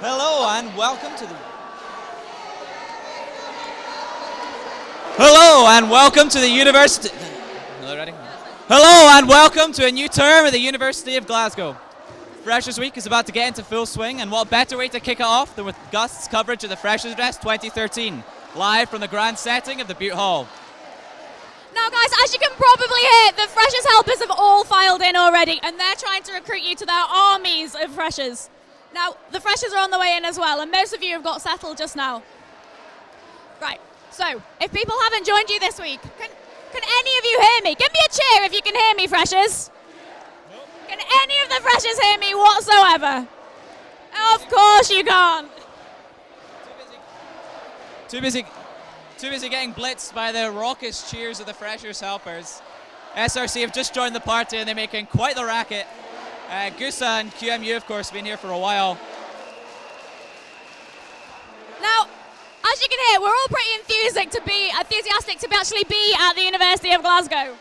Hello and welcome to the Hello and welcome to the University. Hello, ready? Hello and welcome to a new term at the University of Glasgow. Freshers Week is about to get into full swing, and what better way to kick it off than with Gust's coverage of the Freshers' Address 2013, live from the grand setting of the Butte Hall. Now guys, as you can probably hear, the Freshers helpers have all filed in already, and they're trying to recruit you to their armies of Freshers. Now, the Freshers are on the way in as well, and most of you have got settled just now. Right, so, if people haven't joined you this week, can any of you hear me? Give me a cheer if you can hear me, Freshers. Nope. Can any of the Freshers hear me whatsoever? Of course you can't. Too busy getting blitzed by the raucous cheers of the Freshers helpers. SRC have just joined the party and they're making quite the racket. Gusa and QMU, of course, have been here for a while. Now, as you can hear, we're all pretty enthusiastic to actually be at the University of Glasgow.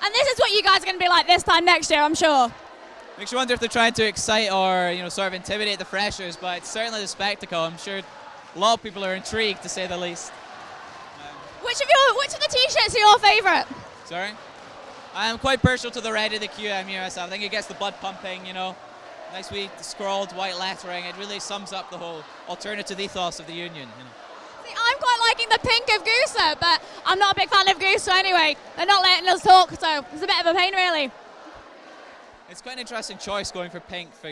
And this is what you guys are going to be like this time next year, I'm sure. Makes you wonder if they're trying to excite or, sort of intimidate the Freshers, but it's certainly the spectacle. I'm sure a lot of people are intrigued, to say the least. Which of the t-shirts are your favourite? Sorry? I am quite partial to the red of the QMU myself. I think it gets the blood pumping, Nice wee scrawled white lettering. It really sums up the whole alternative ethos of the union. See, I'm quite liking the pink of Gusa, but I'm not a big fan of Gusa anyway. They're not letting us talk, so it's a bit of a pain, really. It's quite an interesting choice going for pink for,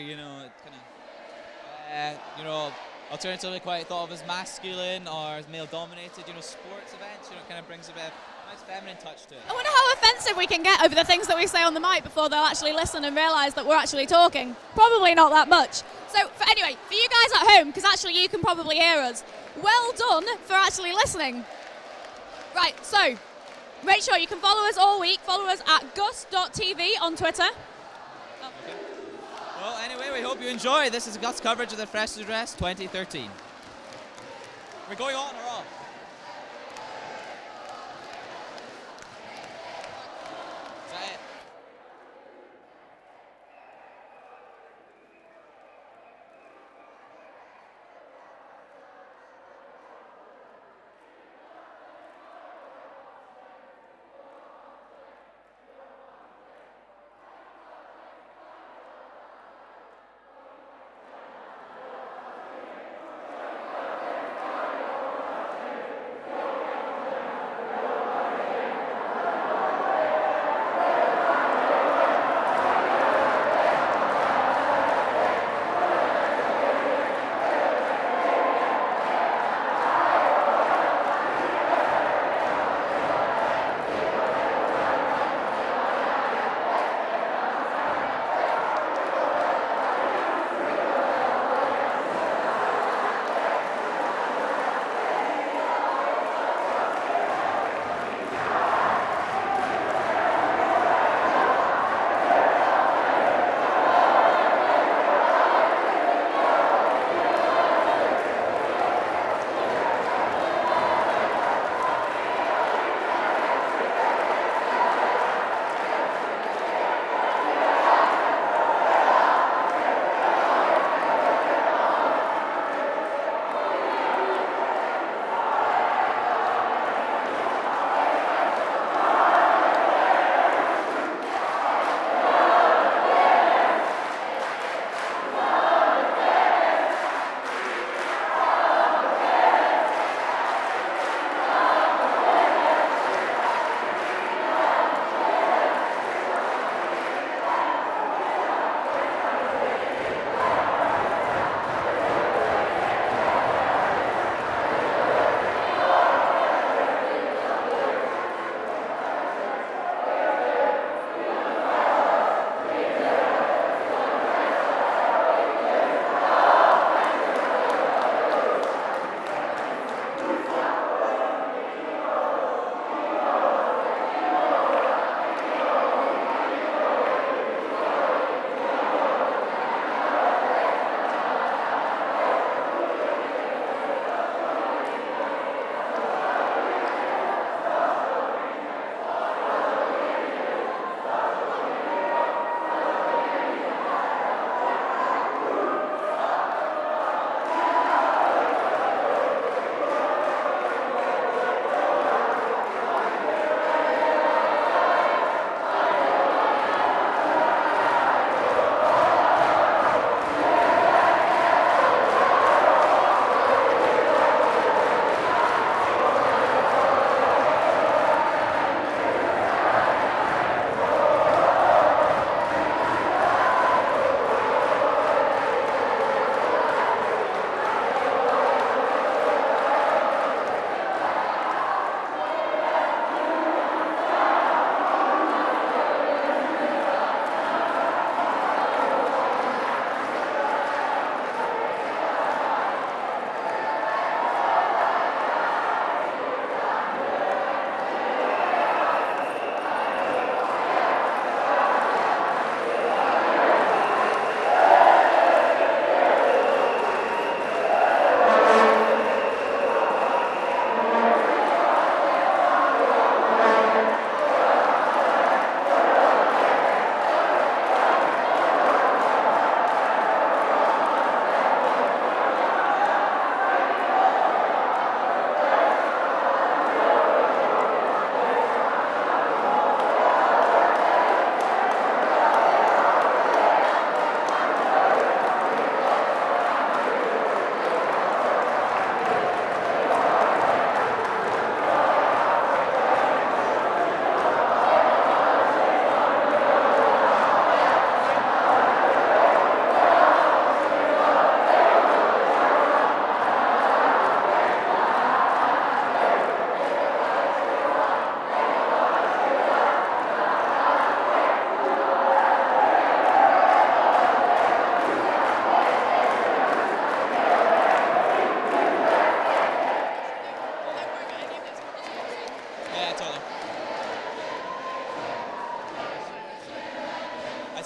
alternatively quite thought of as masculine or as male-dominated, sports events, it kind of brings a bit of a nice feminine touch to it. I wonder how offensive we can get over the things that we say on the mic before they'll actually listen and realise that we're actually talking. Probably not that much. So, anyway, for you guys at home, because actually you can probably hear us, well done for actually listening. Right, so, make sure you can follow us all week. Follow us at gus.tv on Twitter. Oh. Okay. Well, anyway, we hope you enjoy. This is Gus coverage of the Freshers' Address 2013. We're going on or off? Is that it?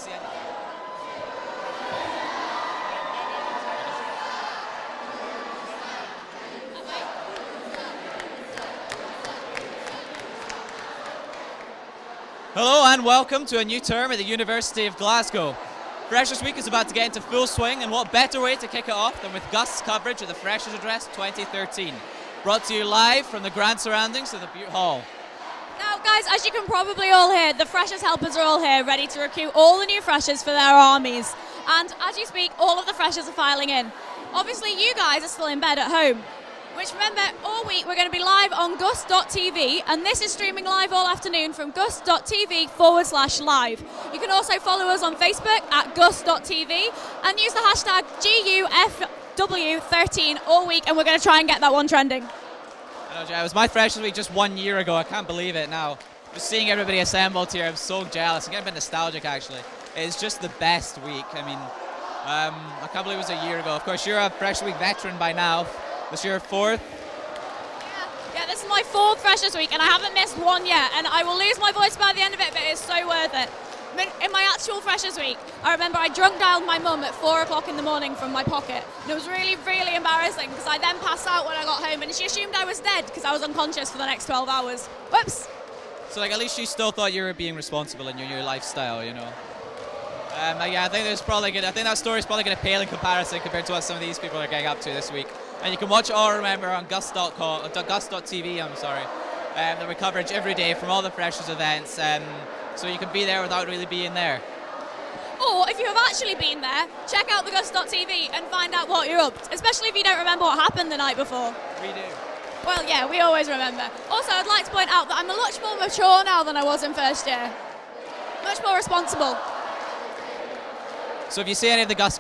see anything. Hello and welcome to a new term at the University of Glasgow. Freshers Week is about to get into full swing, and what better way to kick it off than with Gust's coverage of the Freshers Address 2013. Brought to you live from the grand surroundings of the Butte Hall. Now, guys, as you can probably all hear, the Freshers helpers are all here, ready to recruit all the new freshers for their armies. And as you speak, all of the freshers are filing in. Obviously, you guys are still in bed at home. Which, remember, all week we're going to be live on gus.tv, and this is streaming live all afternoon from gus.tv/live. You can also follow us on Facebook at gus.tv and use the hashtag GUFW13 all week, and we're going to try and get that one trending. I know, Jay, it was my Freshers Week just 1 year ago. I can't believe it now. Just seeing everybody assembled here, I'm so jealous. I'm getting a bit nostalgic, actually. It's just the best week. I mean, I can't believe it was a year ago. Of course, you're a Freshers Week veteran by now. This is your fourth? Yeah, this is my fourth Freshers Week, and I haven't missed one yet, and I will lose my voice by the end of it, but it's so worth it. In my actual Freshers Week, I remember I drunk dialed my mum at 4 o'clock in the morning from my pocket. And it was really, really embarrassing, because I then passed out when I got home, and she assumed I was dead, because I was unconscious for the next 12 hours. Whoops! So, like, at least she still thought you were being responsible in your new lifestyle, you know? Yeah, I think that story's probably going to pale in comparison compared to what some of these people are getting up to this week. And you can watch All Remember on gus.tv, There we coverage every day from all the Freshers events, so you can be there without really being there. Or if you have actually been there, check out the gus.tv and find out what you're up to, especially if you don't remember what happened the night before. We do. Well, yeah, we always remember. Also, I'd like to point out that I'm much more mature now than I was in first year. Much more responsible. So if you see any of the Gus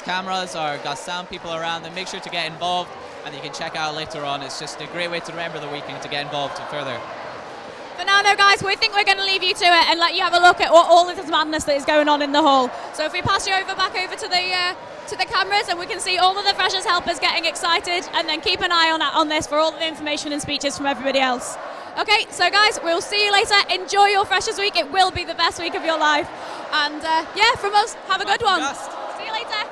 cameras or Gus sound people around, then make sure to get involved, and you can check out later on. It's just a great way to remember the week and to get involved further. But now, though, guys, we think we're going to leave you to it and let you have a look at what all this madness that is going on in the hall. So if we pass you back over to the cameras, and we can see all of the Freshers helpers getting excited, and then keep an eye on this for all the information and speeches from everybody else. Okay, so guys, we'll see you later. Enjoy your Freshers Week. It will be the best week of your life. And yeah, from us, have a good one. See you later.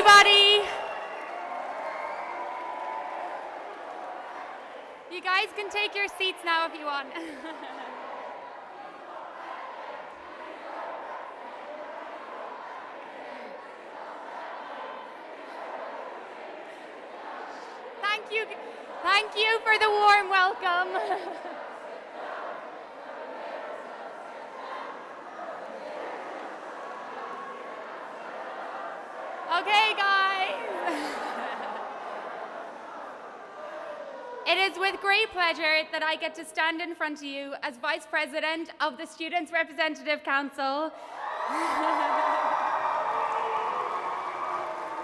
everybody. You guys can take your seats now if you want. Thank you for the warm welcome. Okay, guys. It is with great pleasure that I get to stand in front of you as Vice President of the Students' Representative Council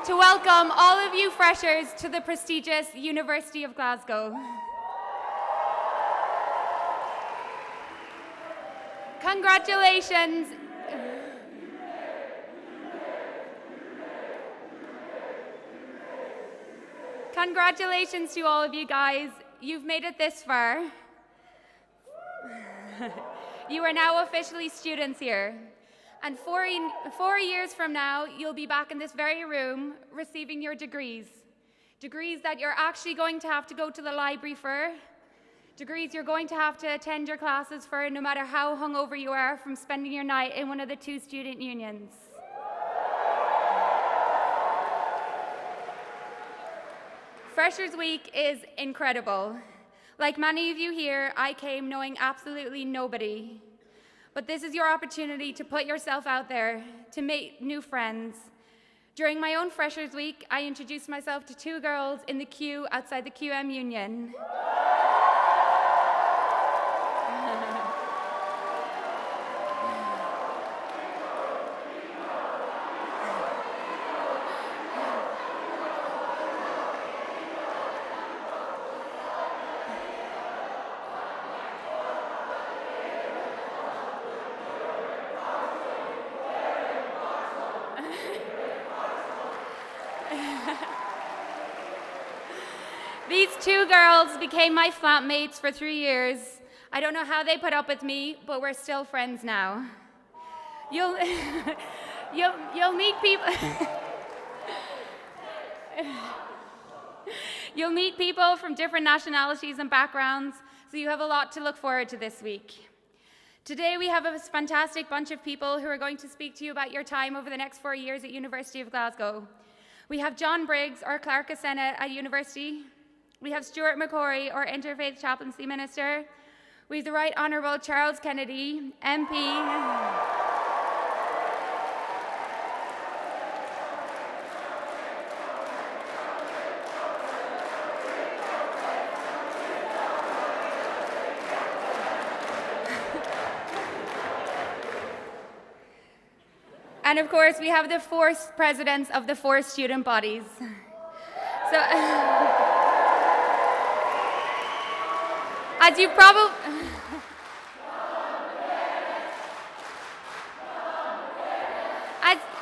to welcome all of you freshers to the prestigious University of Glasgow. Congratulations. Congratulations to all of you guys. You've made it this far. You are now officially students here. And 4 years from now, you'll be back in this very room receiving your degrees. Degrees that you're actually going to have to go to the library for. Degrees you're going to have to attend your classes for no matter how hungover you are from spending your night in one of the 2 student unions. Freshers Week is incredible. Like many of you here, I came knowing absolutely nobody. But this is your opportunity to put yourself out there, to make new friends. During my own Freshers Week, I introduced myself to 2 girls in the queue outside the QM Union. These 2 girls became my flatmates for 3 years. I don't know how they put up with me, but we're still friends now. You'll meet people. You'll meet people from different nationalities and backgrounds, so you have a lot to look forward to this week. Today we have a fantastic bunch of people who are going to speak to you about your time over the next 4 years at University of Glasgow. We have John Briggs, our Clerk of Senate at University. We have Stuart McCrory, our Interfaith Chaplaincy Minister. We have the Right Honourable Charles Kennedy, MP. And of course, we have the 4 presidents of the 4 student bodies. So, as you probably...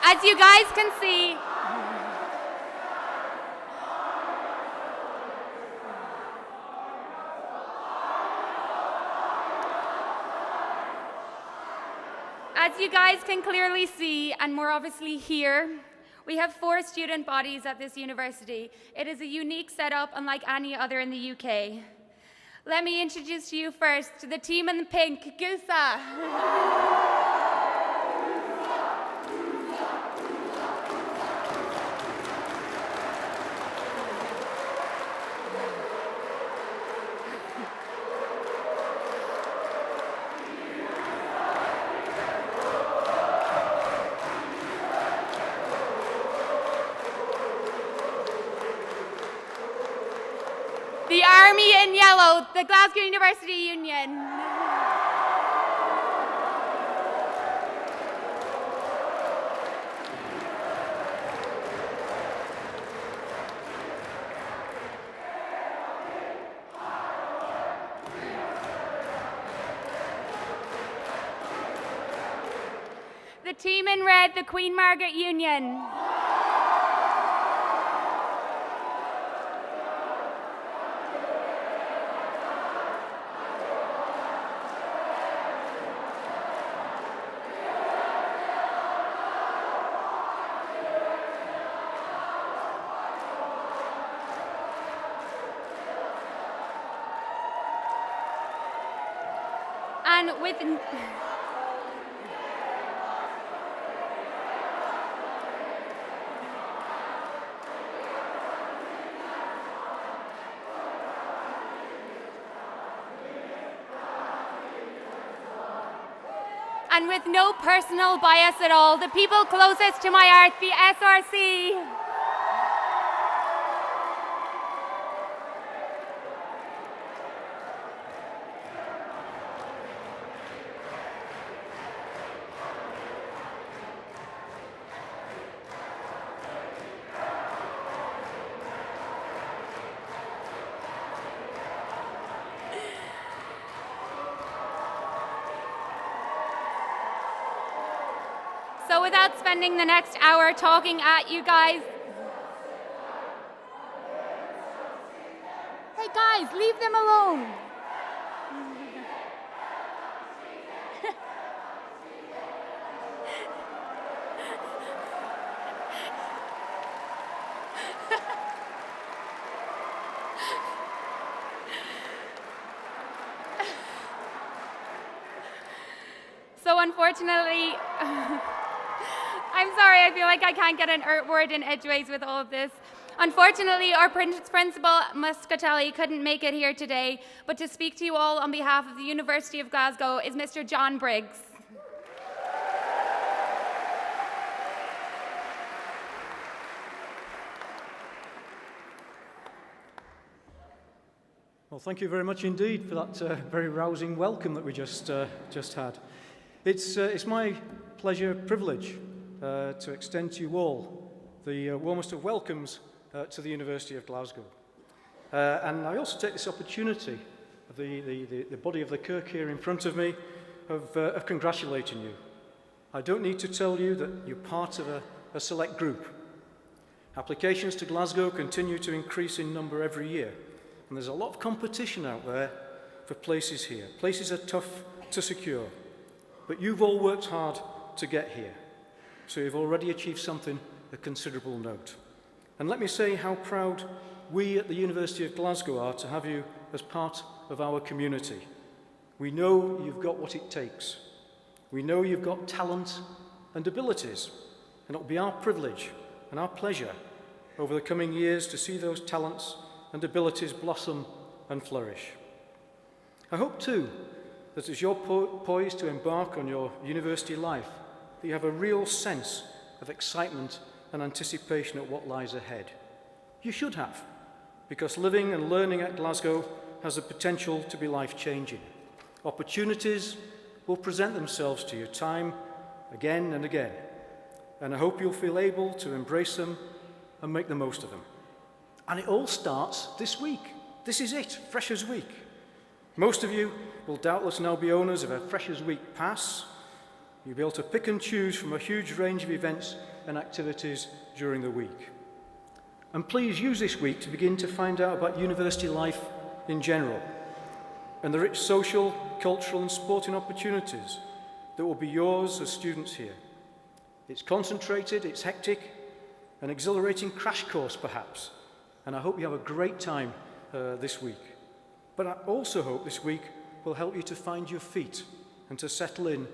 As you guys can see... As you guys can clearly see, and more obviously hear, we have 4 student bodies at this university. It is a unique setup unlike any other in the UK. Let me introduce to you first to the team in the pink, Gusa. The army in yellow, the Glasgow University Union. The team in red, the Queen Margaret Union. And with... And with no personal bias at all, the people closest to my heart, the SRC. So without spending the next hour talking at you guys... Hey guys, leave them alone. So unfortunately... I'm sorry, I feel like I can't get an word in edgeways with all of this. Unfortunately, our principal, Muscatelli, couldn't make it here today, but to speak to you all on behalf of the University of Glasgow is Mr. John Briggs. Well, thank you very much indeed for that very rousing welcome that we just had. It's my pleasure, privilege, to extend to you all the warmest of welcomes to the University of Glasgow. And I also take this opportunity of the body of the Kirk here in front of me of congratulating you. I don't need to tell you that you're part of a select group. Applications to Glasgow continue to increase in number every year, and there's a lot of competition out there for places here. Places are tough to secure, but you've all worked hard to get here. So you've already achieved something of considerable note. And let me say how proud we at the University of Glasgow are to have you as part of our community. We know you've got what it takes. We know you've got talent and abilities, and it'll be our privilege and our pleasure over the coming years to see those talents and abilities blossom and flourish. I hope too that as you're poised to embark on your university life, that you have a real sense of excitement and anticipation at what lies ahead. You should have, because living and learning at Glasgow has the potential to be life-changing. Opportunities will present themselves to you time again and again, and I hope you'll feel able to embrace them and make the most of them. And it all starts this week. This is it, Freshers' Week. Most of you will doubtless now be owners of a Freshers' Week pass. You'll be able to pick and choose from a huge range of events and activities during the week. And please use this week to begin to find out about university life in general and the rich social, cultural and sporting opportunities that will be yours as students here. It's concentrated, it's hectic, an exhilarating crash course perhaps, and I hope you have a great time this week. But I also hope this week will help you to find your feet and to settle in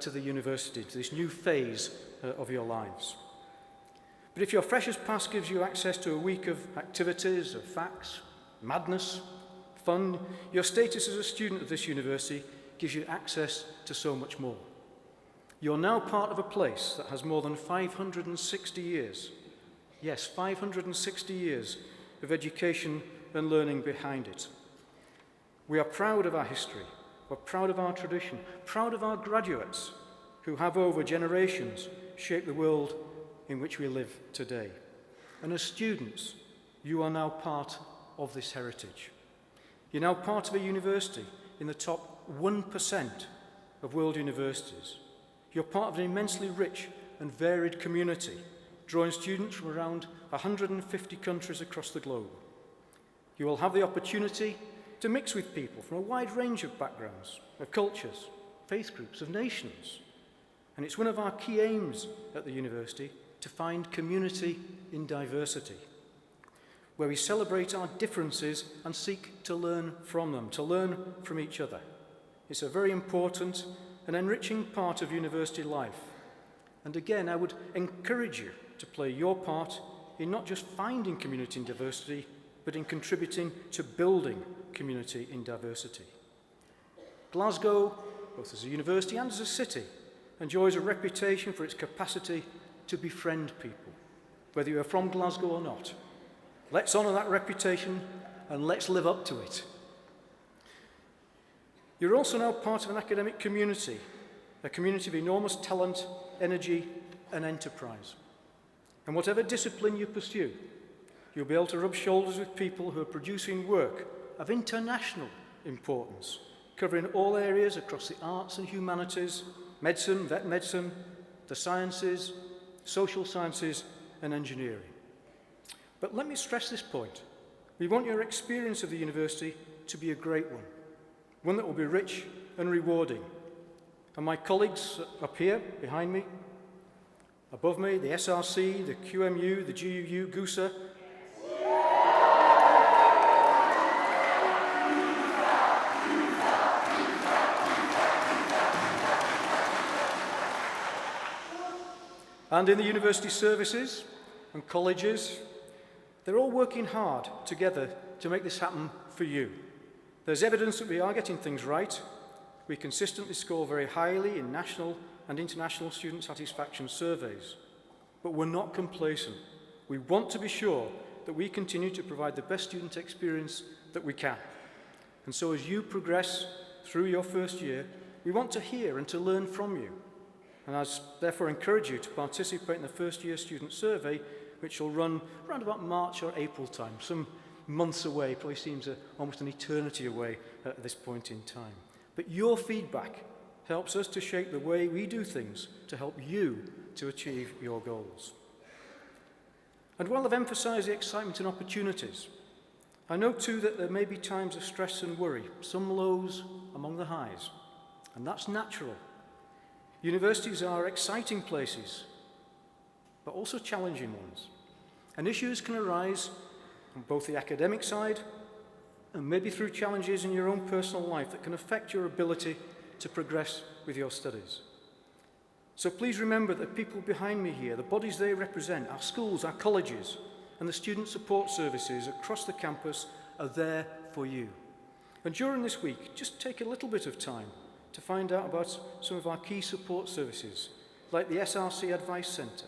to the university, to this new phase of your lives. But if your Freshers' Pass gives you access to a week of activities, of facts, madness, fun, your status as a student of this university gives you access to so much more. You're now part of a place that has more than 560 years, yes, 560 years of education and learning behind it. We are proud of our history. We're proud of our tradition, proud of our graduates who have over generations shaped the world in which we live today. And as students, you are now part of this heritage. You're now part of a university in the top 1% of world universities. You're part of an immensely rich and varied community, drawing students from around 150 countries across the globe. You will have the opportunity to mix with people from a wide range of backgrounds, of cultures, faith groups, of nations. And it's one of our key aims at the university to find community in diversity, where we celebrate our differences and seek to learn from them, to learn from each other. It's a very important and enriching part of university life. And again, I would encourage you to play your part in not just finding community in diversity, but in contributing to building community in diversity. Glasgow, both as a university and as a city, enjoys a reputation for its capacity to befriend people, whether you are from Glasgow or not. Let's honour that reputation and let's live up to it. You're also now part of an academic community, a community of enormous talent, energy and enterprise. And whatever discipline you pursue, you'll be able to rub shoulders with people who are producing work of international importance, covering all areas across the arts and humanities, medicine, vet medicine, the sciences, social sciences and engineering. But let me stress this point. We want your experience of the university to be a great one that will be rich and rewarding. And my colleagues up here, behind me, above me, the SRC, the QMU, the GUU, GUSA, and in the university services and colleges, they're all working hard together to make this happen for you. There's evidence that we are getting things right. We consistently score very highly in national and international student satisfaction surveys. But we're not complacent. We want to be sure that we continue to provide the best student experience that we can. And so as you progress through your first year, we want to hear and to learn from you. And I therefore encourage you to participate in the first year student survey, which will run around about March or April time, some months away, probably seems almost an eternity away at this point in time. But your feedback helps us to shape the way we do things to help you to achieve your goals. And while I've emphasised the excitement and opportunities, I know too that there may be times of stress and worry, some lows among the highs, and that's natural. Universities are exciting places, but also challenging ones. And issues can arise on both the academic side and maybe through challenges in your own personal life that can affect your ability to progress with your studies. So please remember that the people behind me here, the bodies they represent, our schools, our colleges, and the student support services across the campus are there for you. And during this week, just take a little bit of time to find out about some of our key support services, like the SRC Advice Centre,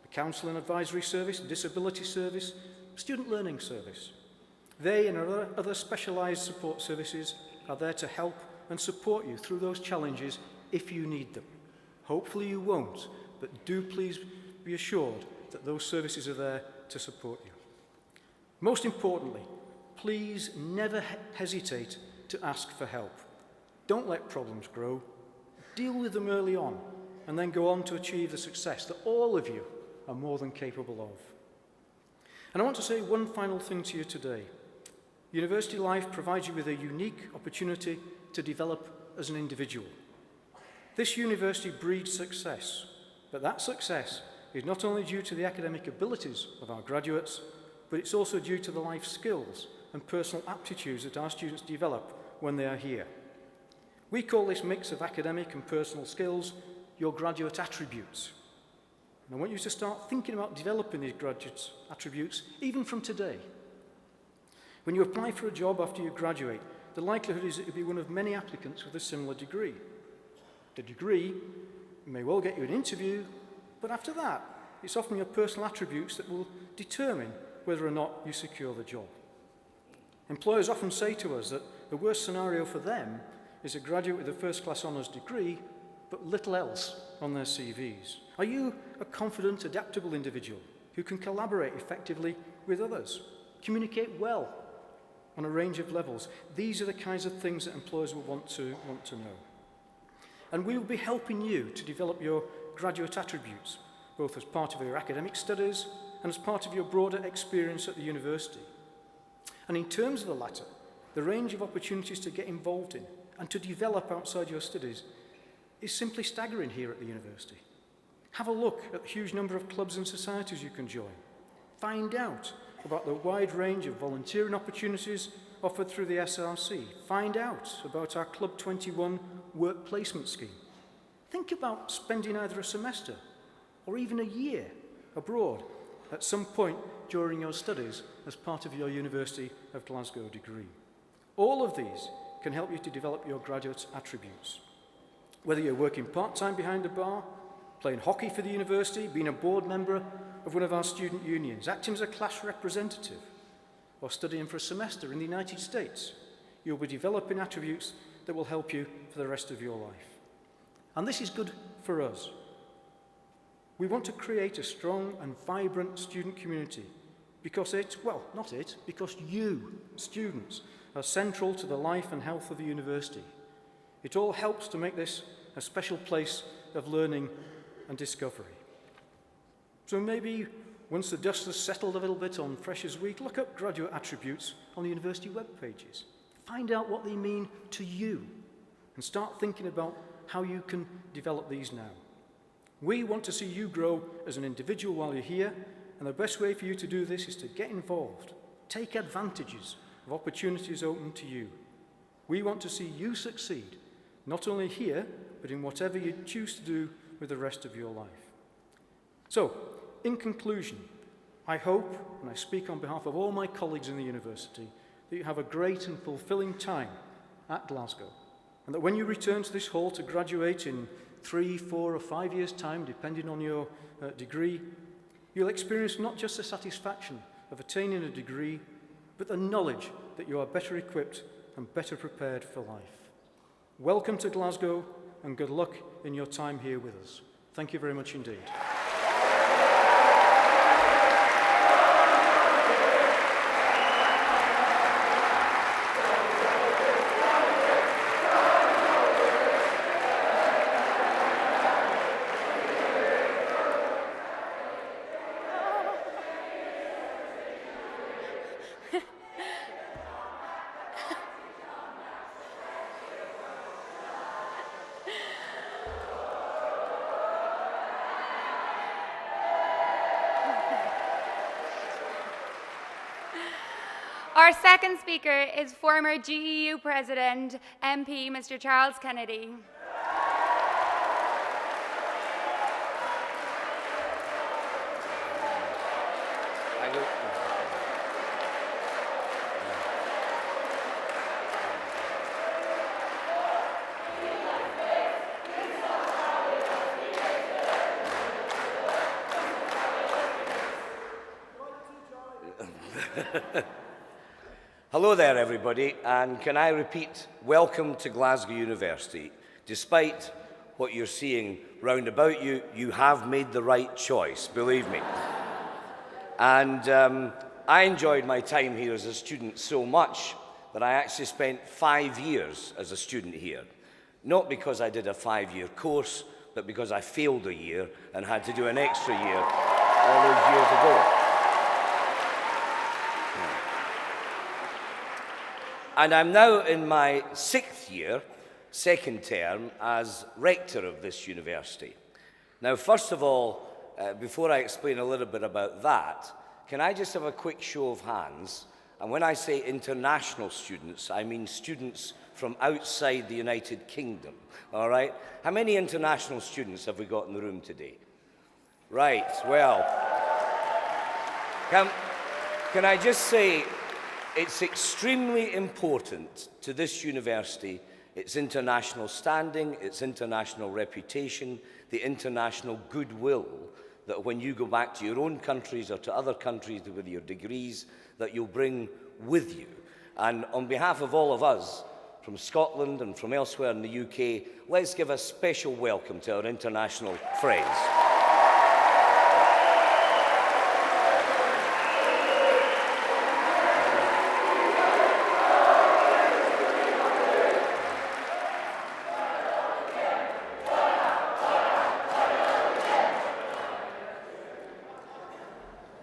the Counsel and Advisory Service, the Disability Service, Student Learning Service. They and our other specialised support services are there to help and support you through those challenges if you need them. Hopefully you won't, but do please be assured that those services are there to support you. Most importantly, please never hesitate to ask for help. Don't let problems grow. Deal with them early on, and then go on to achieve the success that all of you are more than capable of. And I want to say one final thing to you today. University life provides you with a unique opportunity to develop as an individual. This university breeds success, but that success is not only due to the academic abilities of our graduates, but it's also due to the life skills and personal aptitudes that our students develop when they are here. We call this mix of academic and personal skills your graduate attributes. And I want you to start thinking about developing these graduate attributes even from today. When you apply for a job after you graduate, the likelihood is that you'll be one of many applicants with a similar degree. The degree may well get you an interview, but after that, it's often your personal attributes that will determine whether or not you secure the job. Employers often say to us that the worst scenario for them is a graduate with a first-class honours degree, but little else on their CVs. Are you a confident, adaptable individual who can collaborate effectively with others, communicate well on a range of levels? These are the kinds of things that employers will want to know. And we will be helping you to develop your graduate attributes, both as part of your academic studies and as part of your broader experience at the university. And in terms of the latter, the range of opportunities to get involved in and to develop outside your studies is simply staggering here at the university. Have a look at the huge number of clubs and societies you can join. Find out about the wide range of volunteering opportunities offered through the SRC. Find out about our Club 21 work placement scheme. Think about spending either a semester or even a year abroad at some point during your studies as part of your University of Glasgow degree. All of these can help you to develop your graduate attributes. Whether you're working part-time behind a bar, playing hockey for the university, being a board member of one of our student unions, acting as a class representative, or studying for a semester in the United States, you'll be developing attributes that will help you for the rest of your life. And this is good for us. We want to create a strong and vibrant student community because because you, students, are central to the life and health of the university. It all helps to make this a special place of learning and discovery. So maybe once the dust has settled a little bit on Freshers' Week, look up graduate attributes on the university web pages. Find out what they mean to you and start thinking about how you can develop these now. We want to see you grow as an individual while you're here, and the best way for you to do this is to get involved, take advantages of opportunities open to you. We want to see you succeed, not only here, but in whatever you choose to do with the rest of your life. So, in conclusion, I hope, and I speak on behalf of all my colleagues in the university, that you have a great and fulfilling time at Glasgow, and that when you return to this hall to graduate in 3, 4, or 5 years' time, depending on your degree, you'll experience not just the satisfaction of attaining a degree, but the knowledge that you are better equipped and better prepared for life. Welcome to Glasgow, and good luck in your time here with us. Thank you very much indeed. Our second speaker is former GEU President, MP, Mr. Charles Kennedy. Hello there, everybody, and can I repeat, welcome to Glasgow University. Despite what you're seeing round about you, you have made the right choice, believe me. And I enjoyed my time here as a student so much that I actually spent 5 years as a student here. Not because I did a 5-year course, but because I failed a year and had to do an extra year all those years ago. And I'm now in my 6th year, second term, as Rector of this university. Now, first of all, before I explain a little bit about that, can I just have a quick show of hands? And when I say international students, I mean students from outside the United Kingdom, all right? How many international students have we got in the room today? Right, well, can I just say, it's extremely important to this university, its international standing, its international reputation, the international goodwill, that when you go back to your own countries or to other countries with your degrees, that you'll bring with you. And on behalf of all of us, from Scotland and from elsewhere in the UK, let's give a special welcome to our international friends.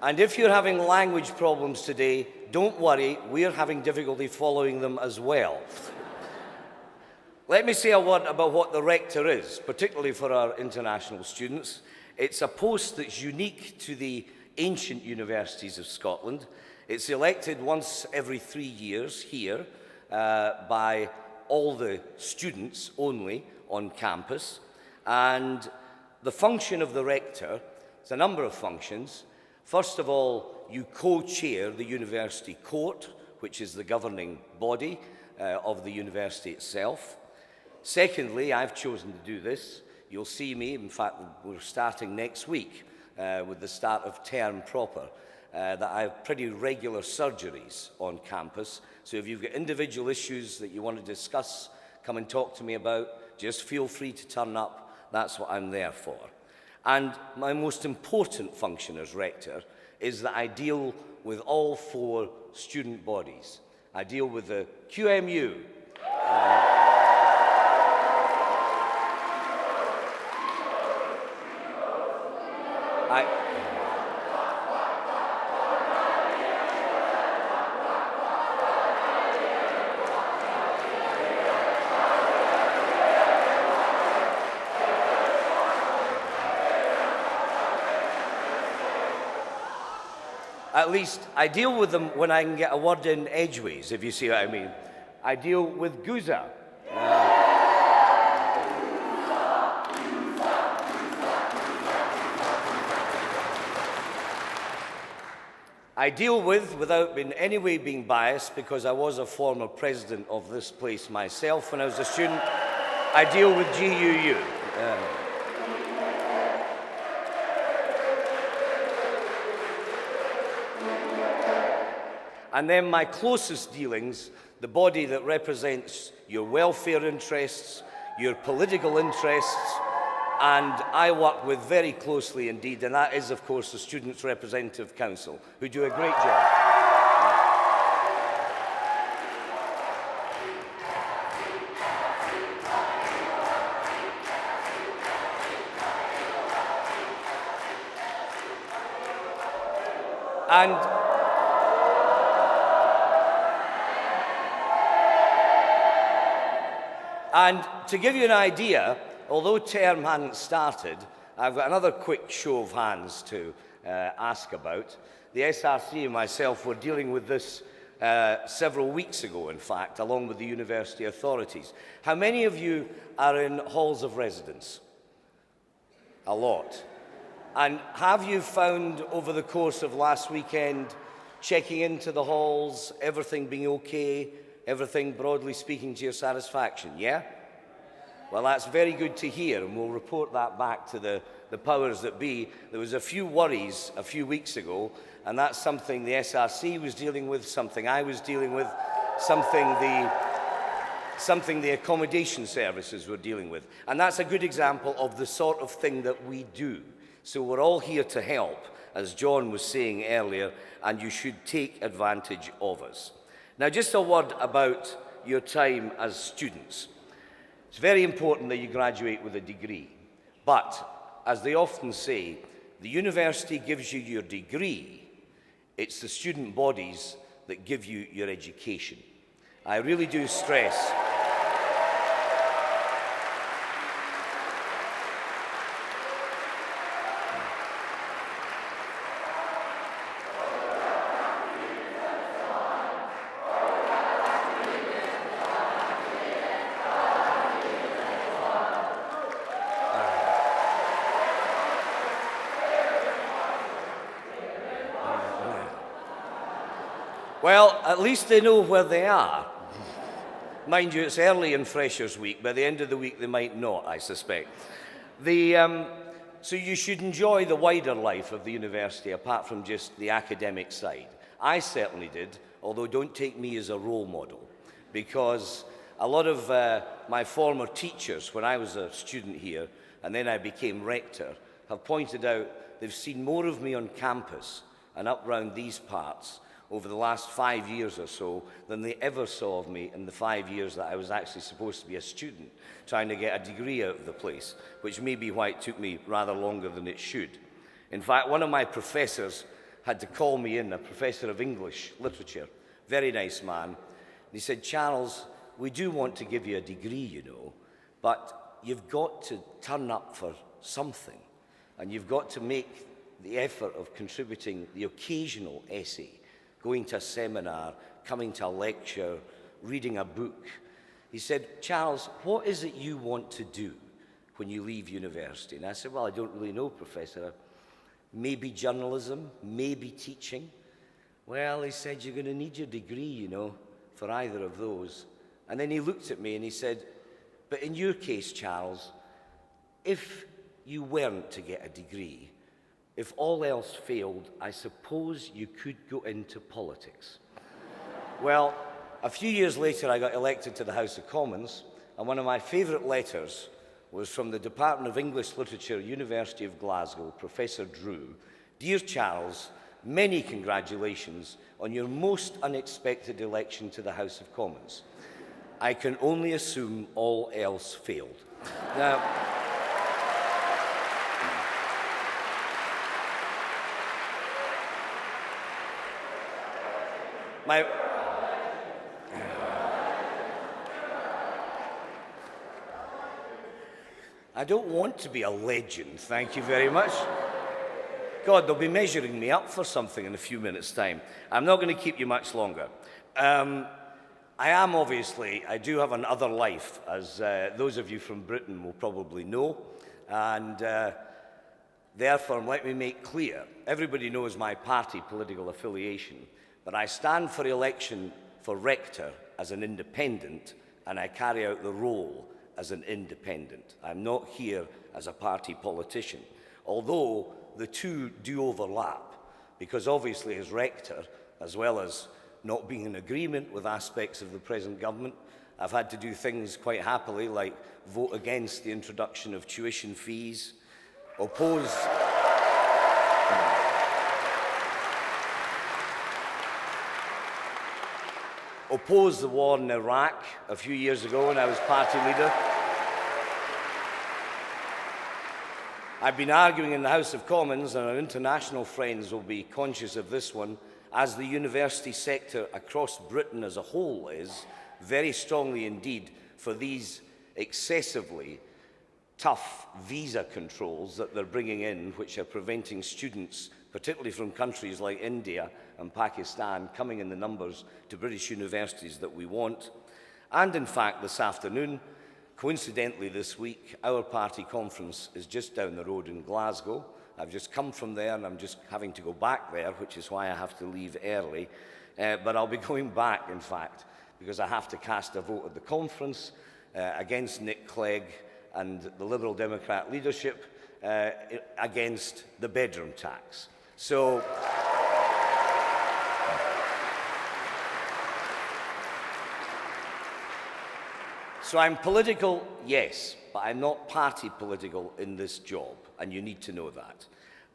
And if you're having language problems today, don't worry, we're having difficulty following them as well. Let me say a word about what the Rector is, particularly for our international students. It's a post that's unique to the ancient universities of Scotland. It's elected once every 3 years here by all the students only on campus. And the function of the rector is a number of functions. First of all, you co-chair the university court, which is the governing body of the university itself. Secondly, I've chosen to do this. You'll see me, in fact, we're starting next week with the start of term proper, that I have pretty regular surgeries on campus. So if you've got individual issues that you want to discuss, come and talk to me about, just feel free to turn up. That's what I'm there for. And my most important function as rector is that I deal with all 4 student bodies. I deal with the QMU. At least I deal with them when I can get a word in edgeways, if you see what I mean. I deal with Guza. I deal with, without in any way being biased, because I was a former president of this place myself when I was a student, I deal with GUU. And then my closest dealings, the body that represents your welfare interests, your political interests, and I work with very closely indeed, and that is, of course, the Students' Representative Council, who do a great job. And to give you an idea, although term hadn't started, I've got another quick show of hands to ask about. The SRC and myself were dealing with this several weeks ago, in fact, along with the university authorities. How many of you are in halls of residence? A lot. And have you found over the course of last weekend, checking into the halls, everything being okay, everything broadly speaking to your satisfaction, yeah? Well, that's very good to hear, and we'll report that back to the powers that be. There was a few worries a few weeks ago, and that's something the SRC was dealing with, something I was dealing with, something the accommodation services were dealing with. And that's a good example of the sort of thing that we do. So we're all here to help, as John was saying earlier, and you should take advantage of us. Now, just a word about your time as students. It's very important that you graduate with a degree. But, as they often say, the university gives you your degree. It's the student bodies that give you your education. I really do stress. Well, at least they know where they are. Mind you, it's early in Freshers' Week. By the end of the week, they might not, I suspect. So you should enjoy the wider life of the university, apart from just the academic side. I certainly did, although don't take me as a role model, because a lot of my former teachers, when I was a student here, and then I became rector, have pointed out they've seen more of me on campus and up round these parts over the last 5 years or so than they ever saw of me in the 5 years that I was actually supposed to be a student, trying to get a degree out of the place, which may be why it took me rather longer than it should. In fact, one of my professors had to call me in, a professor of English literature, very nice man. He said, "Charles, we do want to give you a degree, you know, but you've got to turn up for something, and you've got to make the effort of contributing the occasional essay going to a seminar, coming to a lecture, reading a book. He said, "Charles, what is it you want to do when you leave university?" And I said, "Well, I don't really know, Professor. Maybe journalism, maybe teaching." "Well," he said, "you're going to need your degree, you know, for either of those." And then he looked at me and he said, "But in your case, Charles, if you weren't to get a degree, if all else failed, I suppose you could go into politics." Well, a few years later, I got elected to the House of Commons, and one of my favourite letters was from the Department of English Literature, University of Glasgow, Professor Drew. "Dear Charles, many congratulations on your most unexpected election to the House of Commons. I can only assume all else failed." Now, I don't want to be a legend, thank you very much. God, they'll be measuring me up for something in a few minutes' time. I'm not going to keep you much longer. I do have another life, as those of you from Britain will probably know, and therefore let me make clear, everybody knows my party political affiliation, but I stand for election for Rector as an independent, and I carry out the role as an independent. I'm not here as a party politician, although the two do overlap, because obviously as Rector, as well as not being in agreement with aspects of the present government, I've had to do things quite happily, like vote against the introduction of tuition fees, oppose the war in Iraq a few years ago when I was party leader. I've been arguing in the House of Commons, and our international friends will be conscious of this one, as the university sector across Britain as a whole is, very strongly indeed, for these excessively tough visa controls that they're bringing in, which are preventing students, particularly from countries like India and Pakistan, coming in the numbers to British universities that we want. And in fact, this afternoon, coincidentally this week, our party conference is just down the road in Glasgow. I've just come from there and I'm just having to go back there, which is why I have to leave early. But I'll be going back, in fact, because I have to cast a vote at the conference against Nick Clegg and the Liberal Democrat leadership against the bedroom tax. So I'm political, yes, but I'm not party political in this job, and you need to know that.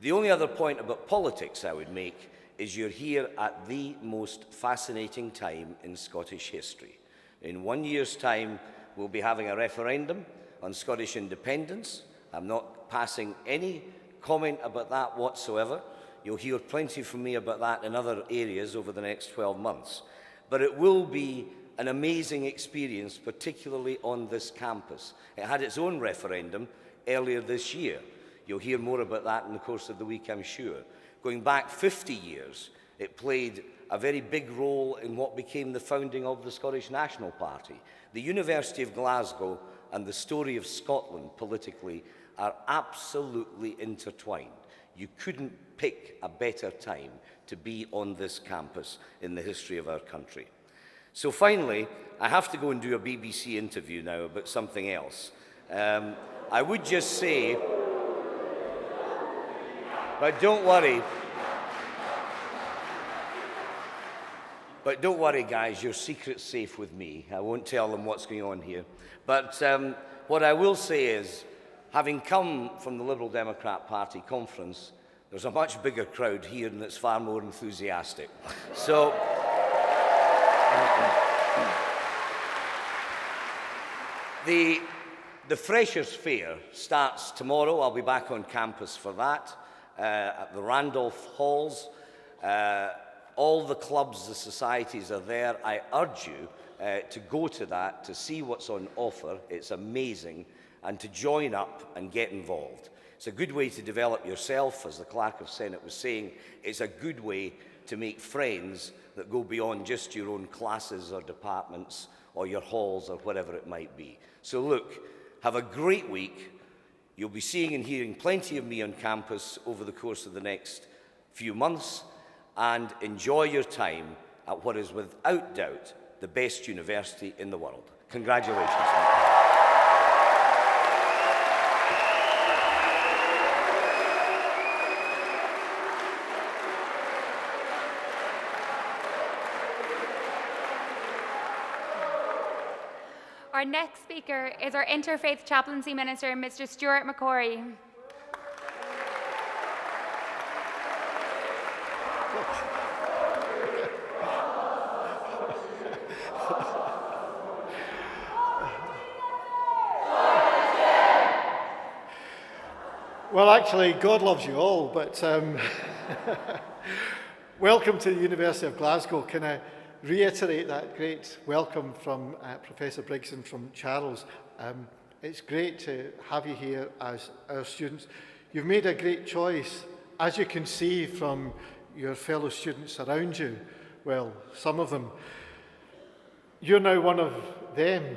The only other point about politics I would make is you're here at the most fascinating time in Scottish history. In 1 year's time, we'll be having a referendum on Scottish independence. I'm not passing any comment about that whatsoever. You'll hear plenty from me about that in other areas over the next 12 months. But it will be an amazing experience, particularly on this campus. It had its own referendum earlier this year. You'll hear more about that in the course of the week, I'm sure. Going back 50 years, it played a very big role in what became the founding of the Scottish National Party. The University of Glasgow and the story of Scotland politically are absolutely intertwined. You couldn't pick a better time to be on this campus in the history of our country. So finally, I have to go and do a BBC interview now about something else. I would just say, but don't worry. But don't worry, guys, your secret's safe with me. I won't tell them what's going on here. But what I will say is, having come from the Liberal Democrat Party conference, there's a much bigger crowd here and it's far more enthusiastic. So, the Freshers' Fair starts tomorrow. I'll be back on campus for that at the Randolph Halls. All the clubs, the societies are there. I urge you to go to that, to see what's on offer. It's amazing, and to join up and get involved. It's a good way to develop yourself, as the Clerk of Senate was saying. It's a good way to make friends that go beyond just your own classes or departments or your halls or whatever it might be. So look, have a great week. You'll be seeing and hearing plenty of me on campus over the course of the next few months, and enjoy your time at what is without doubt the best university in the world. Congratulations. Our next speaker is our Interfaith Chaplaincy Minister, Mr. Stuart McCorry. Well, actually, God loves you all, but welcome to the University of Glasgow. Can I reiterate that great welcome from Professor Briggs and from Charles? It's great to have you here as our students. You've made a great choice, as you can see from your fellow students around you. Well, some of them. You're now one of them.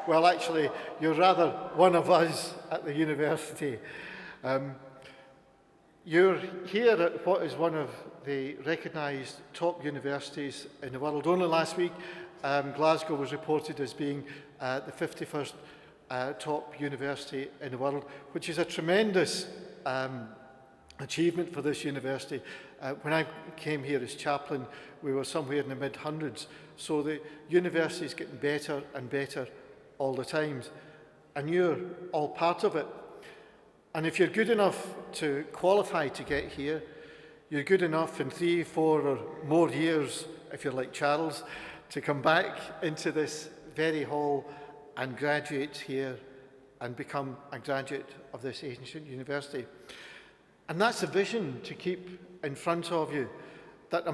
Well, actually, you're rather one of us at the university. You're here at what is one of the recognised top universities in the world. Only last week, Glasgow was reported as being the 51st top university in the world, which is a tremendous achievement for this university. When I came here as chaplain, we were somewhere in the mid-hundreds. So the university is getting better and better all the time, and you're all part of it. And if you're good enough to qualify to get here, you're good enough in 3, 4 or more years, if you're like Charles, to come back into this very hall and graduate here and become a graduate of this ancient university. And that's a vision to keep in front of you, that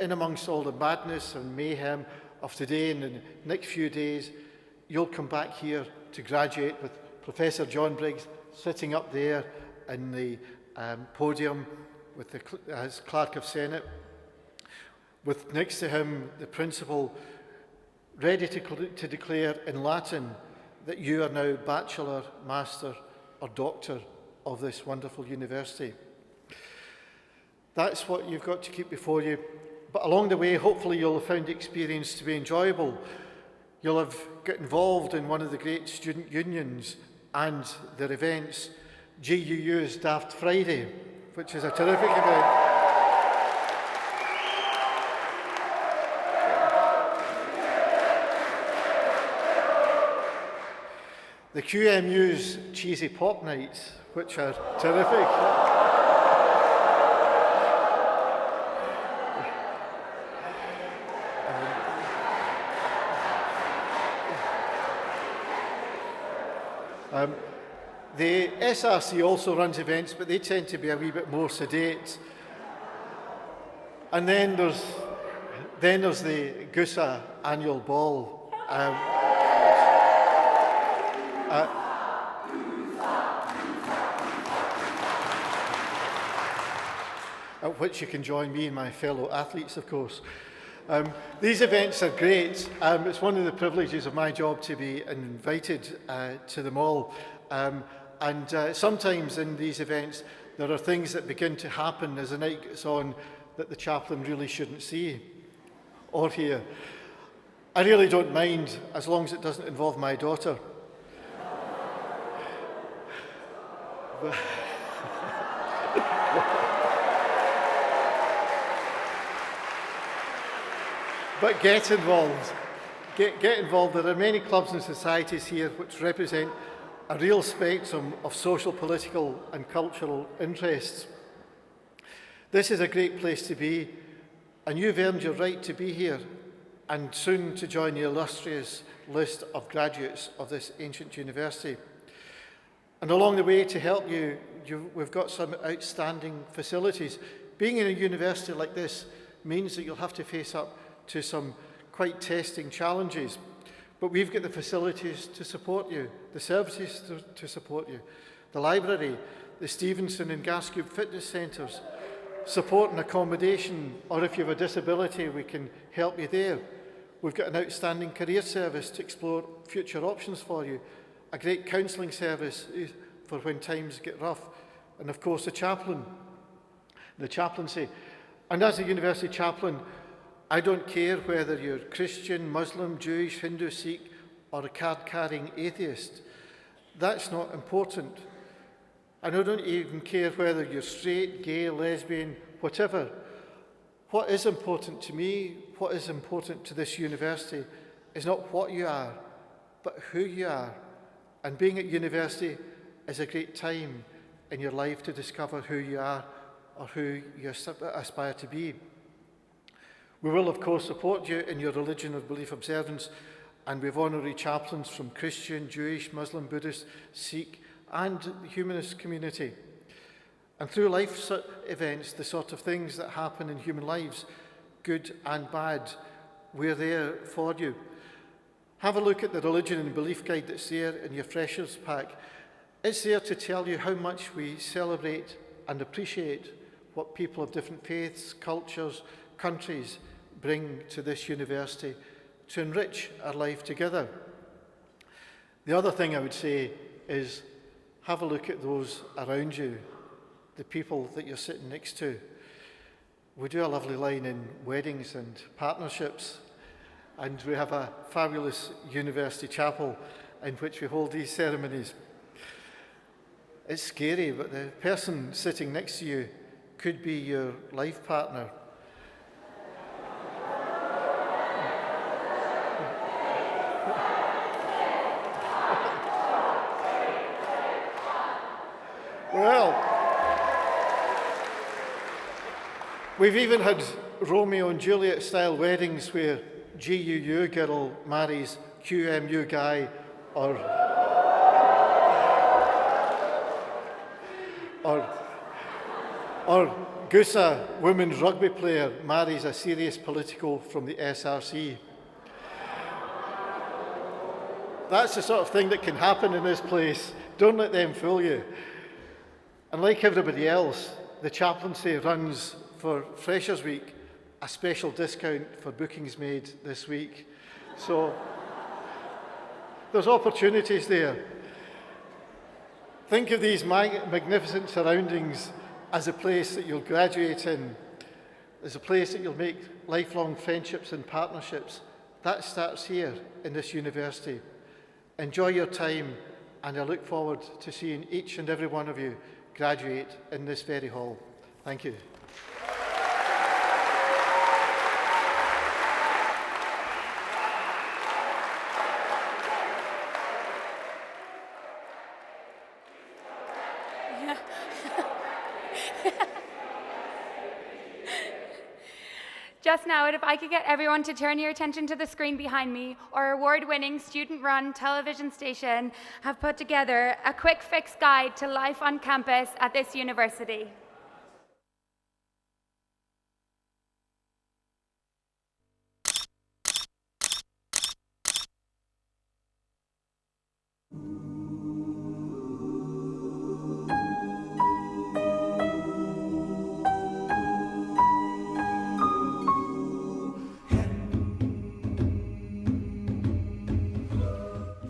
in amongst all the madness and mayhem of today and the next few days, you'll come back here to graduate with Professor John Briggs sitting up there in the podium with as Clerk of Senate, with next to him the Principal, ready to declare in Latin that you are now Bachelor, Master or Doctor of this wonderful university. That's what you've got to keep before you. But along the way, hopefully you'll have found the experience to be enjoyable. You'll have got involved in one of the great student unions and their events, GUU's Daft Friday, which is a terrific event. The QMU's Cheesy Pop Nights, which are terrific. The SRC also runs events, but they tend to be a wee bit more sedate. And then there's the GUSA annual ball. At which you can join me and my fellow athletes, of course. These events are great. It's one of the privileges of my job to be invited to them all. And sometimes in these events, there are things that begin to happen as the night gets on that the chaplain really shouldn't see or hear. I really don't mind, as long as it doesn't involve my daughter. But get involved. Get involved. There are many clubs and societies here which represent a real spectrum of social, political and cultural interests. This is a great place to be, and you've earned your right to be here and soon to join the illustrious list of graduates of this ancient university. And along the way, to help you we've got some outstanding facilities. Being in a university like this means that you'll have to face up to some quite testing challenges. But we've got the facilities to support you, the services to support you, the library, the Stevenson and Glasgow fitness centres, support and accommodation, or if you have a disability, we can help you there. We've got an outstanding career service to explore future options for you, a great counselling service for when times get rough, and of course the chaplaincy. And as a university chaplain, I don't care whether you're Christian, Muslim, Jewish, Hindu, Sikh, or a card-carrying atheist. That's not important. And I don't even care whether you're straight, gay, lesbian, whatever. What is important to me, what is important to this university, is not what you are, but who you are. And being at university is a great time in your life to discover who you are or who you aspire to be. We will, of course, support you in your religion or belief observance, and we have honorary chaplains from Christian, Jewish, Muslim, Buddhist, Sikh, and the humanist community. And through life events, the sort of things that happen in human lives, good and bad, we're there for you. Have a look at the religion and belief guide that's there in your freshers pack. It's there to tell you how much we celebrate and appreciate what people of different faiths, cultures, countries bring to this university to enrich our life together. The other thing I would say is have a look at those around you, the people that you're sitting next to. We do a lovely line in weddings and partnerships, and we have a fabulous university chapel in which we hold these ceremonies. It's scary, but the person sitting next to you could be your life partner. Well, we've even had Romeo and Juliet style weddings where GUU girl marries QMU guy, or Gusa, women's rugby player, marries a serious political from the SRC. That's the sort of thing that can happen in this place. Don't let them fool you. And like everybody else, the chaplaincy runs for Freshers Week a special discount for bookings made this week. So there's opportunities there. Think of these magnificent surroundings as a place that you'll graduate in, as a place that you'll make lifelong friendships and partnerships. That starts here in this university. Enjoy your time, and I look forward to seeing each and every one of you graduate in this very hall. Thank you. Just now, if I could get everyone to turn your attention to the screen behind me, our award-winning student-run television station have put together a quick fix guide to life on campus at this university.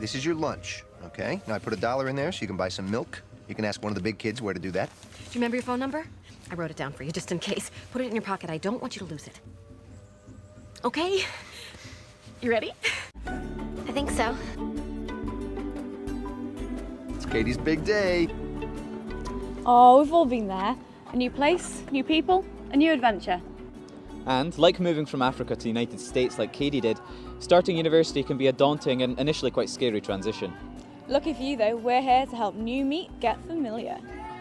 This is your lunch, okay? Now I put $1 in there so you can buy some milk. You can ask one of the big kids where to do that. Do you remember your phone number? I wrote it down for you just in case. Put it in your pocket. I don't want you to lose it. Okay? You ready? I think so. It's Katie's big day. Oh, we've all been there. A new place, new people, a new adventure. And like moving from Africa to the United States like Katie did, starting university can be a daunting and initially quite scary transition. Lucky for you though, we're here to help new meat get familiar.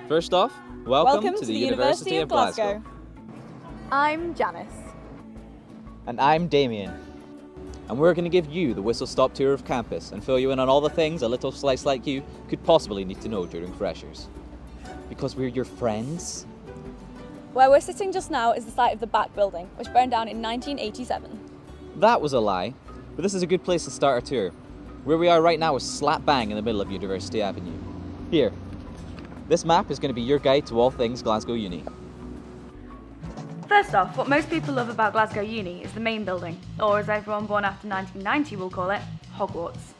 First off, welcome to the University of Glasgow. I'm Janice. And I'm Damien. And we're going to give you the whistle-stop tour of campus and fill you in on all the things a little slice like you could possibly need to know during freshers. Because we're your friends? Where we're sitting just now is the site of the back building, which burned down in 1987. That was a lie, but this is a good place to start our tour. Where we are right now is slap bang in the middle of University Avenue. Here, this map is going to be your guide to all things Glasgow Uni. First off, what most people love about Glasgow Uni is the main building, or as everyone born after 1990 will call it, Hogwarts.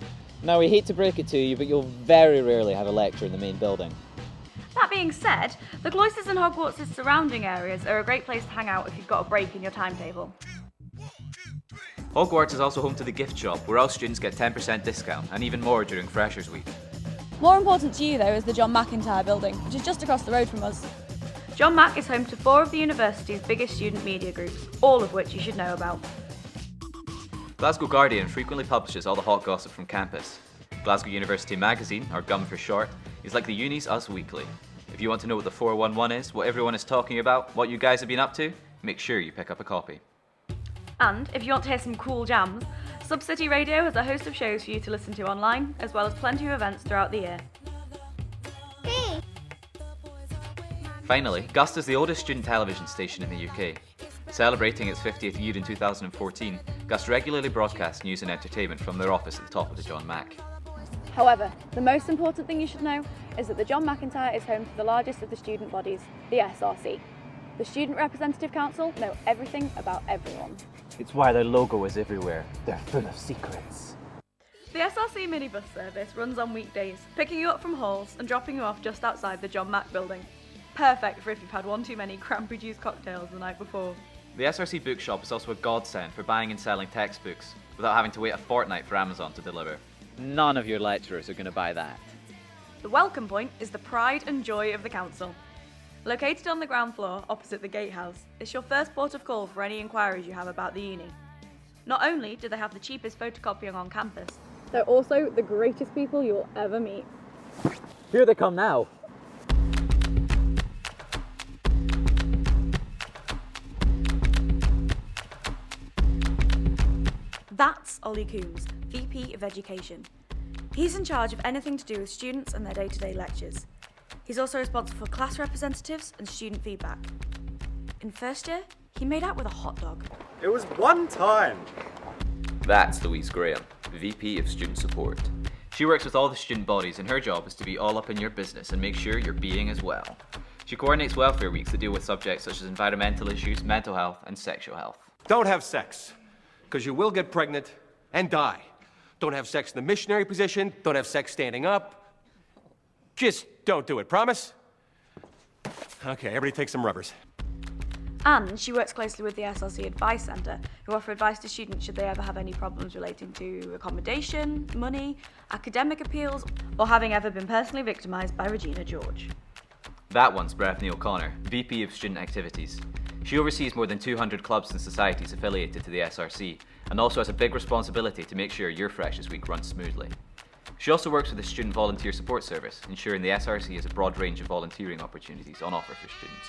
Now, we hate to break it to you, but you'll very rarely have a lecture in the main building. That being said, the cloisters and Hogwarts' surrounding areas are a great place to hang out if you've got a break in your timetable. Hogwarts is also home to the gift shop, where all students get 10% discount, and even more during Freshers Week. More important to you, though, is the John McIntyre building, which is just across the road from us. John Mac is home to 4 of the university's biggest student media groups, all of which you should know about. Glasgow Guardian frequently publishes all the hot gossip from campus. Glasgow University Magazine, or GUM for short, is like the uni's Us Weekly. If you want to know what the 411 is, what everyone is talking about, what you guys have been up to, make sure you pick up a copy. And if you want to hear some cool jams, Sub-City Radio has a host of shows for you to listen to online, as well as plenty of events throughout the year. Finally, Gust is the oldest student television station in the UK. Celebrating its 50th year in 2014, Gust regularly broadcasts news and entertainment from their office at the top of the John Mac. However, the most important thing you should know is that the John McIntyre is home to the largest of the student bodies, the SRC. The Student Representative Council know everything about everyone. It's why their logo is everywhere. They're full of secrets. The SRC minibus service runs on weekdays, picking you up from halls and dropping you off just outside the John Mac building. Perfect for if you've had one too many cranberry-juice cocktails the night before. The SRC bookshop is also a godsend for buying and selling textbooks, without having to wait a fortnight for Amazon to deliver. None of your lecturers are going to buy that. The welcome point is the pride and joy of the council. Located on the ground floor, opposite the gatehouse, it's your first port of call for any inquiries you have about the uni. Not only do they have the cheapest photocopying on campus, They're also the greatest people you'll ever meet. Here they come now. That's Ollie Coombs, VP of Education. He's in charge of anything to do with students and their day-to-day lectures. He's also responsible for class representatives and student feedback. In first year, he made out with a hot dog. It was one time. That's Louise Graham, VP of Student Support. She works with all the student bodies and her job is to be all up in your business and make sure you're being as well. She coordinates welfare weeks that deal with subjects such as environmental issues, mental health and sexual health. Don't have sex, because you will get pregnant and die. Don't have sex in the missionary position. Don't have sex standing up. Just don't do it, promise? Okay, everybody take some rubbers. And she works closely with the SRC Advice Centre, who offer advice to students should they ever have any problems relating to accommodation, money, academic appeals, or having ever been personally victimised by Regina George. That one's Breffney O'Connor, VP of Student Activities. She oversees more than 200 clubs and societies affiliated to the SRC, and also has a big responsibility to make sure your Freshers Week runs smoothly. She also works with the Student Volunteer Support Service, ensuring the SRC has a broad range of volunteering opportunities on offer for students.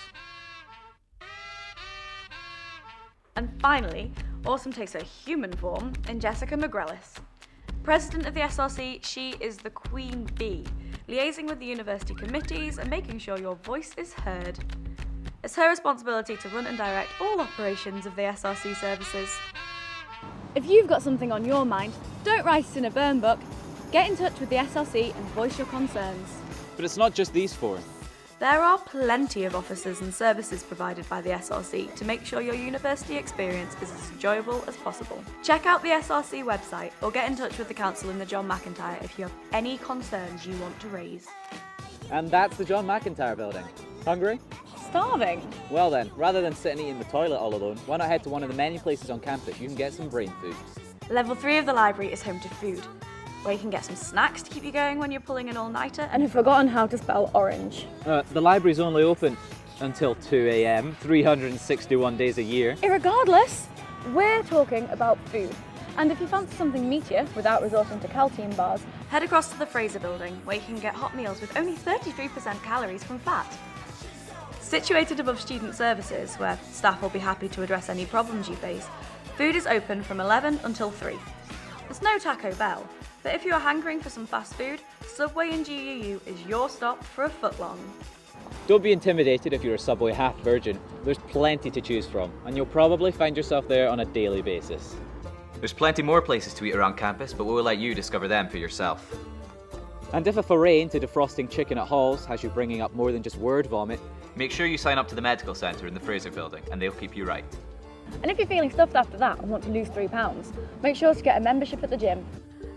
And finally, Awesome takes her human form in Jessica McGrellis. President of the SRC, she is the Queen Bee, liaising with the university committees and making sure your voice is heard. It's her responsibility to run and direct all operations of the SRC services. If you've got something on your mind, don't write it in a burn book. Get in touch with the SRC and voice your concerns. But it's not just these four. There are plenty of offices and services provided by the SRC to make sure your university experience is as enjoyable as possible. Check out the SRC website or get in touch with the council in the John McIntyre if you have any concerns you want to raise. And that's the John McIntyre building. Hungry? Starving? Well then, rather than sitting eating the toilet all alone, why not head to one of the many places on campus you can get some brain food? Level 3 of the library is home to food, where you can get some snacks to keep you going when you're pulling an all-nighter. And have forgotten how to spell orange. The library's only open until 2 a.m, 361 days a year. Irregardless, we're talking about food. And if you fancy something meatier without resorting to canteen bars, head across to the Fraser building, where you can get hot meals with only 33% calories from fat. Situated above student services, where staff will be happy to address any problems you face, food is open from 11 until 3. There's no Taco Bell, but if you're hankering for some fast food, Subway in GUU is your stop for a footlong. Don't be intimidated if you're a Subway half virgin. There's plenty to choose from, and you'll probably find yourself there on a daily basis. There's plenty more places to eat around campus, but we'll let you discover them for yourself. And if a foray into defrosting chicken at Halls has you bringing up more than just word vomit, make sure you sign up to the medical centre in the Fraser building, and they'll keep you right. And if you're feeling stuffed after that and want to lose £3, make sure to get a membership at the gym.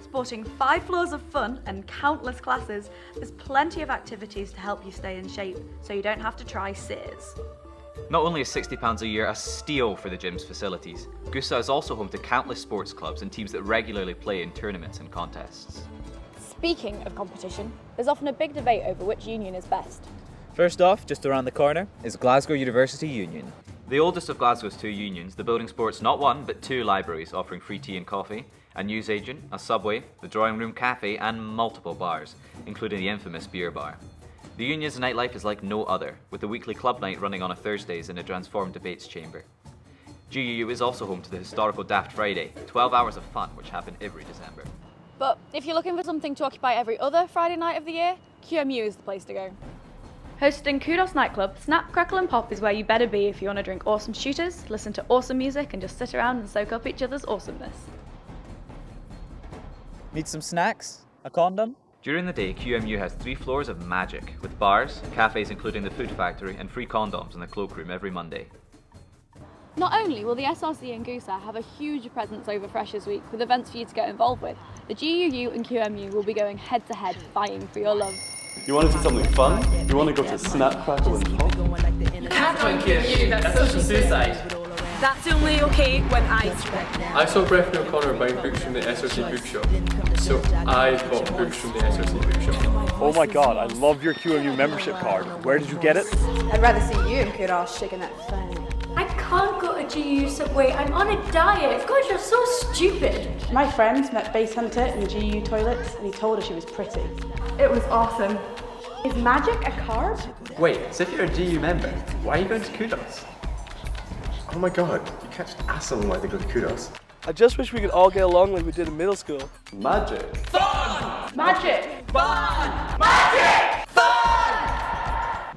Sporting 5 floors of fun and countless classes, there's plenty of activities to help you stay in shape, so you don't have to try Sears. Not only is £60 a year a steal for the gym's facilities, Gusa is also home to countless sports clubs and teams that regularly play in tournaments and contests. Speaking of competition, there's often a big debate over which union is best. First off, just around the corner, is Glasgow University Union. The oldest of Glasgow's 2 unions, the building sports not 1 but 2 libraries offering free tea and coffee, a newsagent, a subway, the drawing room cafe and multiple bars, including the infamous beer bar. The union's nightlife is like no other, with a weekly club night running on a Thursdays in a transformed debates chamber. GUU is also home to the historical Daft Friday, 12 hours of fun which happen every December. But if you're looking for something to occupy every other Friday night of the year, QMU is the place to go. Hosting Kudos nightclub, Snap, Crackle and Pop is where you better be if you want to drink awesome shooters, listen to awesome music and just sit around and soak up each other's awesomeness. Need some snacks? A condom? During the day, QMU has 3 floors of magic, with bars, cafes including the Food Factory and free condoms in the cloakroom every Monday. Not only will the SRC and GUSA have a huge presence over Freshers Week with events for you to get involved with, the GUU and QMU will be going head to head vying for your love. You want to do something fun? You want to go to Snap, Crackle and Pop? You can't join QMU, that's social suicide. That's only okay when I swear. I saw Bethany O'Connor buying books from the SRC bookshop, so I bought books from the SRC bookshop. Oh my god, I love your QMU membership card. Where did you get it? I'd rather see you and Kudos shaking that thing. I can't go to GU Subway, I'm on a diet. God, you're so stupid. My friend met Base Hunter in the GU toilets and he told her she was pretty. It was awesome. Is magic a carb? Wait, so if you're a GU member, why are you going to Kudos? Oh my god, you can't just ask someone why they go to Kudos. I just wish we could all get along like we did in middle school. Magic. Fun! Magic! Fun! Magic! Fun!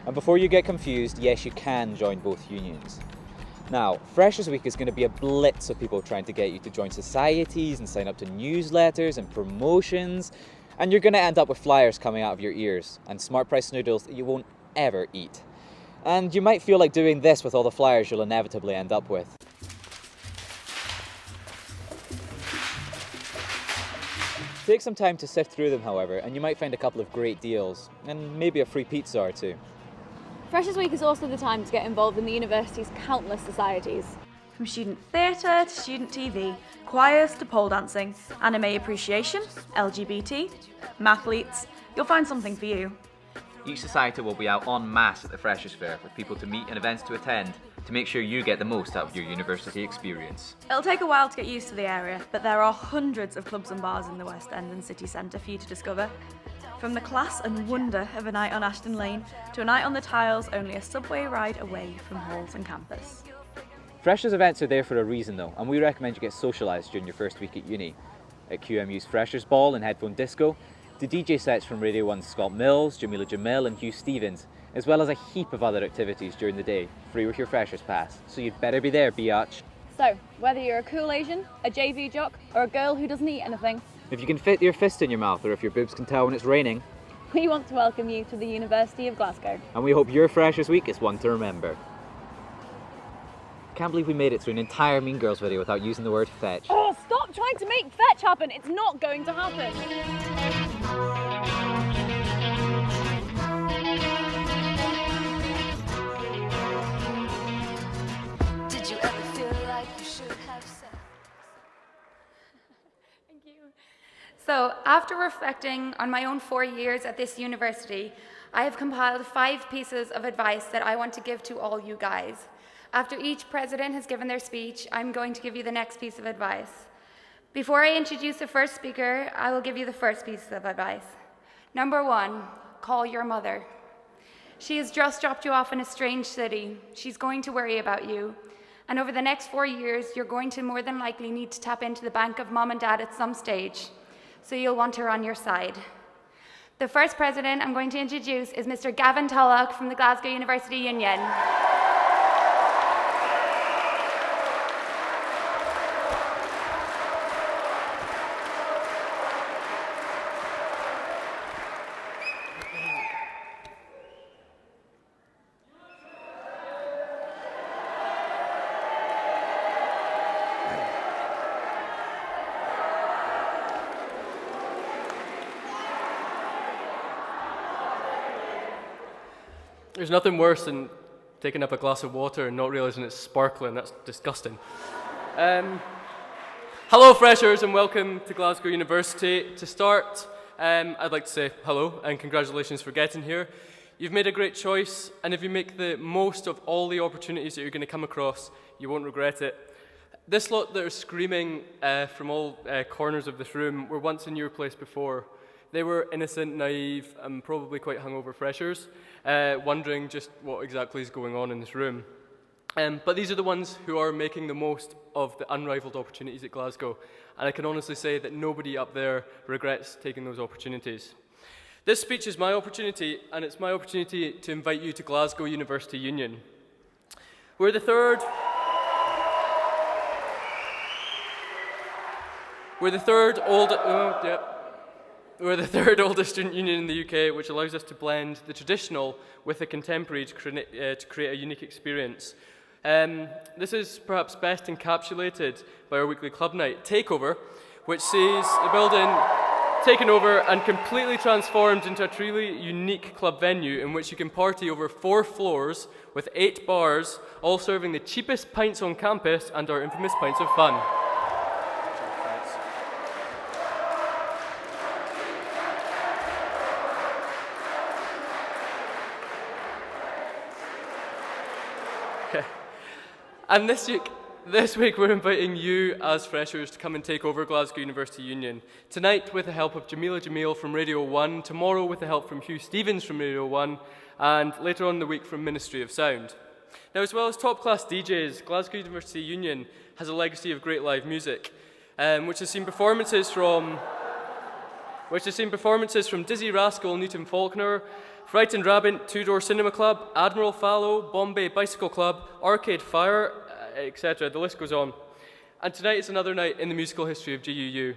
And before you get confused, yes, you can join both unions. Now, Freshers Week is going to be a blitz of people trying to get you to join societies and sign up to newsletters and promotions. And you're going to end up with flyers coming out of your ears and smart price noodles that you won't ever eat. And you might feel like doing this with all the flyers you'll inevitably end up with. Take some time to sift through them, however, and you might find a couple of great deals, and maybe a free pizza or two. Freshers Week is also the time to get involved in the university's countless societies. From student theatre to student TV, choirs to pole dancing, anime appreciation, LGBT, mathletes, you'll find something for you. Each society will be out en masse at the Freshers Fair with people to meet and events to attend to make sure you get the most out of your university experience. It'll take a while to get used to the area, but there are hundreds of clubs and bars in the West End and city centre for you to discover. From the class and wonder of a night on Ashton Lane to a night on the tiles only a subway ride away from halls and campus. Freshers events are there for a reason though, and we recommend you get socialised during your first week at uni. At QMU's Freshers Ball and Headphone Disco, the DJ sets from Radio 1's Scott Mills, Jamila Jamil and Hugh Stevens, as well as a heap of other activities during the day, free with your Freshers Pass, so you'd better be there, biatch. So, whether you're a cool Asian, a JV jock, or a girl who doesn't eat anything, if you can fit your fist in your mouth or if your boobs can tell when it's raining, we want to welcome you to the University of Glasgow. And we hope your Freshers Week is one to remember. Can't believe we made it through an entire Mean Girls video without using the word fetch. Oh, stop trying to make fetch happen. It's not going to happen. Did you ever feel like you should have sex? Thank you. So, after reflecting on my own 4 years at this university, I have compiled 5 pieces of advice that I want to give to all you guys. After each president has given their speech, I'm going to give you the next piece of advice. Before I introduce the first speaker, I will give you the first piece of advice. Number 1, call your mother. She has just dropped you off in a strange city. She's going to worry about you. And over the next 4 years, you're going to more than likely need to tap into the bank of mom and dad at some stage. So you'll want her on your side. The first president I'm going to introduce is Mr. Gavin Tulloch from the Glasgow University Union. There's nothing worse than taking up a glass of water and not realising it's sparkling. That's disgusting. Hello, freshers, and welcome to Glasgow University. To start, I'd like to say hello and congratulations for getting here. You've made a great choice, and if you make the most of all the opportunities that you're going to come across, you won't regret it. This lot that are screaming from all corners of this room were once in your place before. They were innocent, naive, and probably quite hungover freshers, wondering just what exactly is going on in this room. But these are the ones who are making the most of the unrivaled opportunities at Glasgow, and I can honestly say that nobody up there regrets taking those opportunities. This speech is my opportunity, and it's my opportunity to invite you to Glasgow University Union. We're the third oldest student union in the UK, which allows us to blend the traditional with the contemporary to create a unique experience. This is perhaps best encapsulated by our weekly club night, Takeover, which sees the building taken over and completely transformed into a truly unique club venue in which you can party over 4 floors with 8 bars, all serving the cheapest pints on campus and our infamous pints of fun. And this week we're inviting you as freshers to come and take over Glasgow University Union. Tonight with the help of Jamila Jamil from Radio 1, tomorrow with the help from Hugh Stevens from Radio 1, and later on in the week from Ministry of Sound. Now, as well as top-class DJs, Glasgow University Union has a legacy of great live music, which has seen performances from Dizzy Rascal, Newton Faulkner, Frightened Rabbit, Two Door Cinema Club, Admiral Fallow, Bombay Bicycle Club, Arcade Fire, etc. The list goes on. And tonight is another night in the musical history of GUU.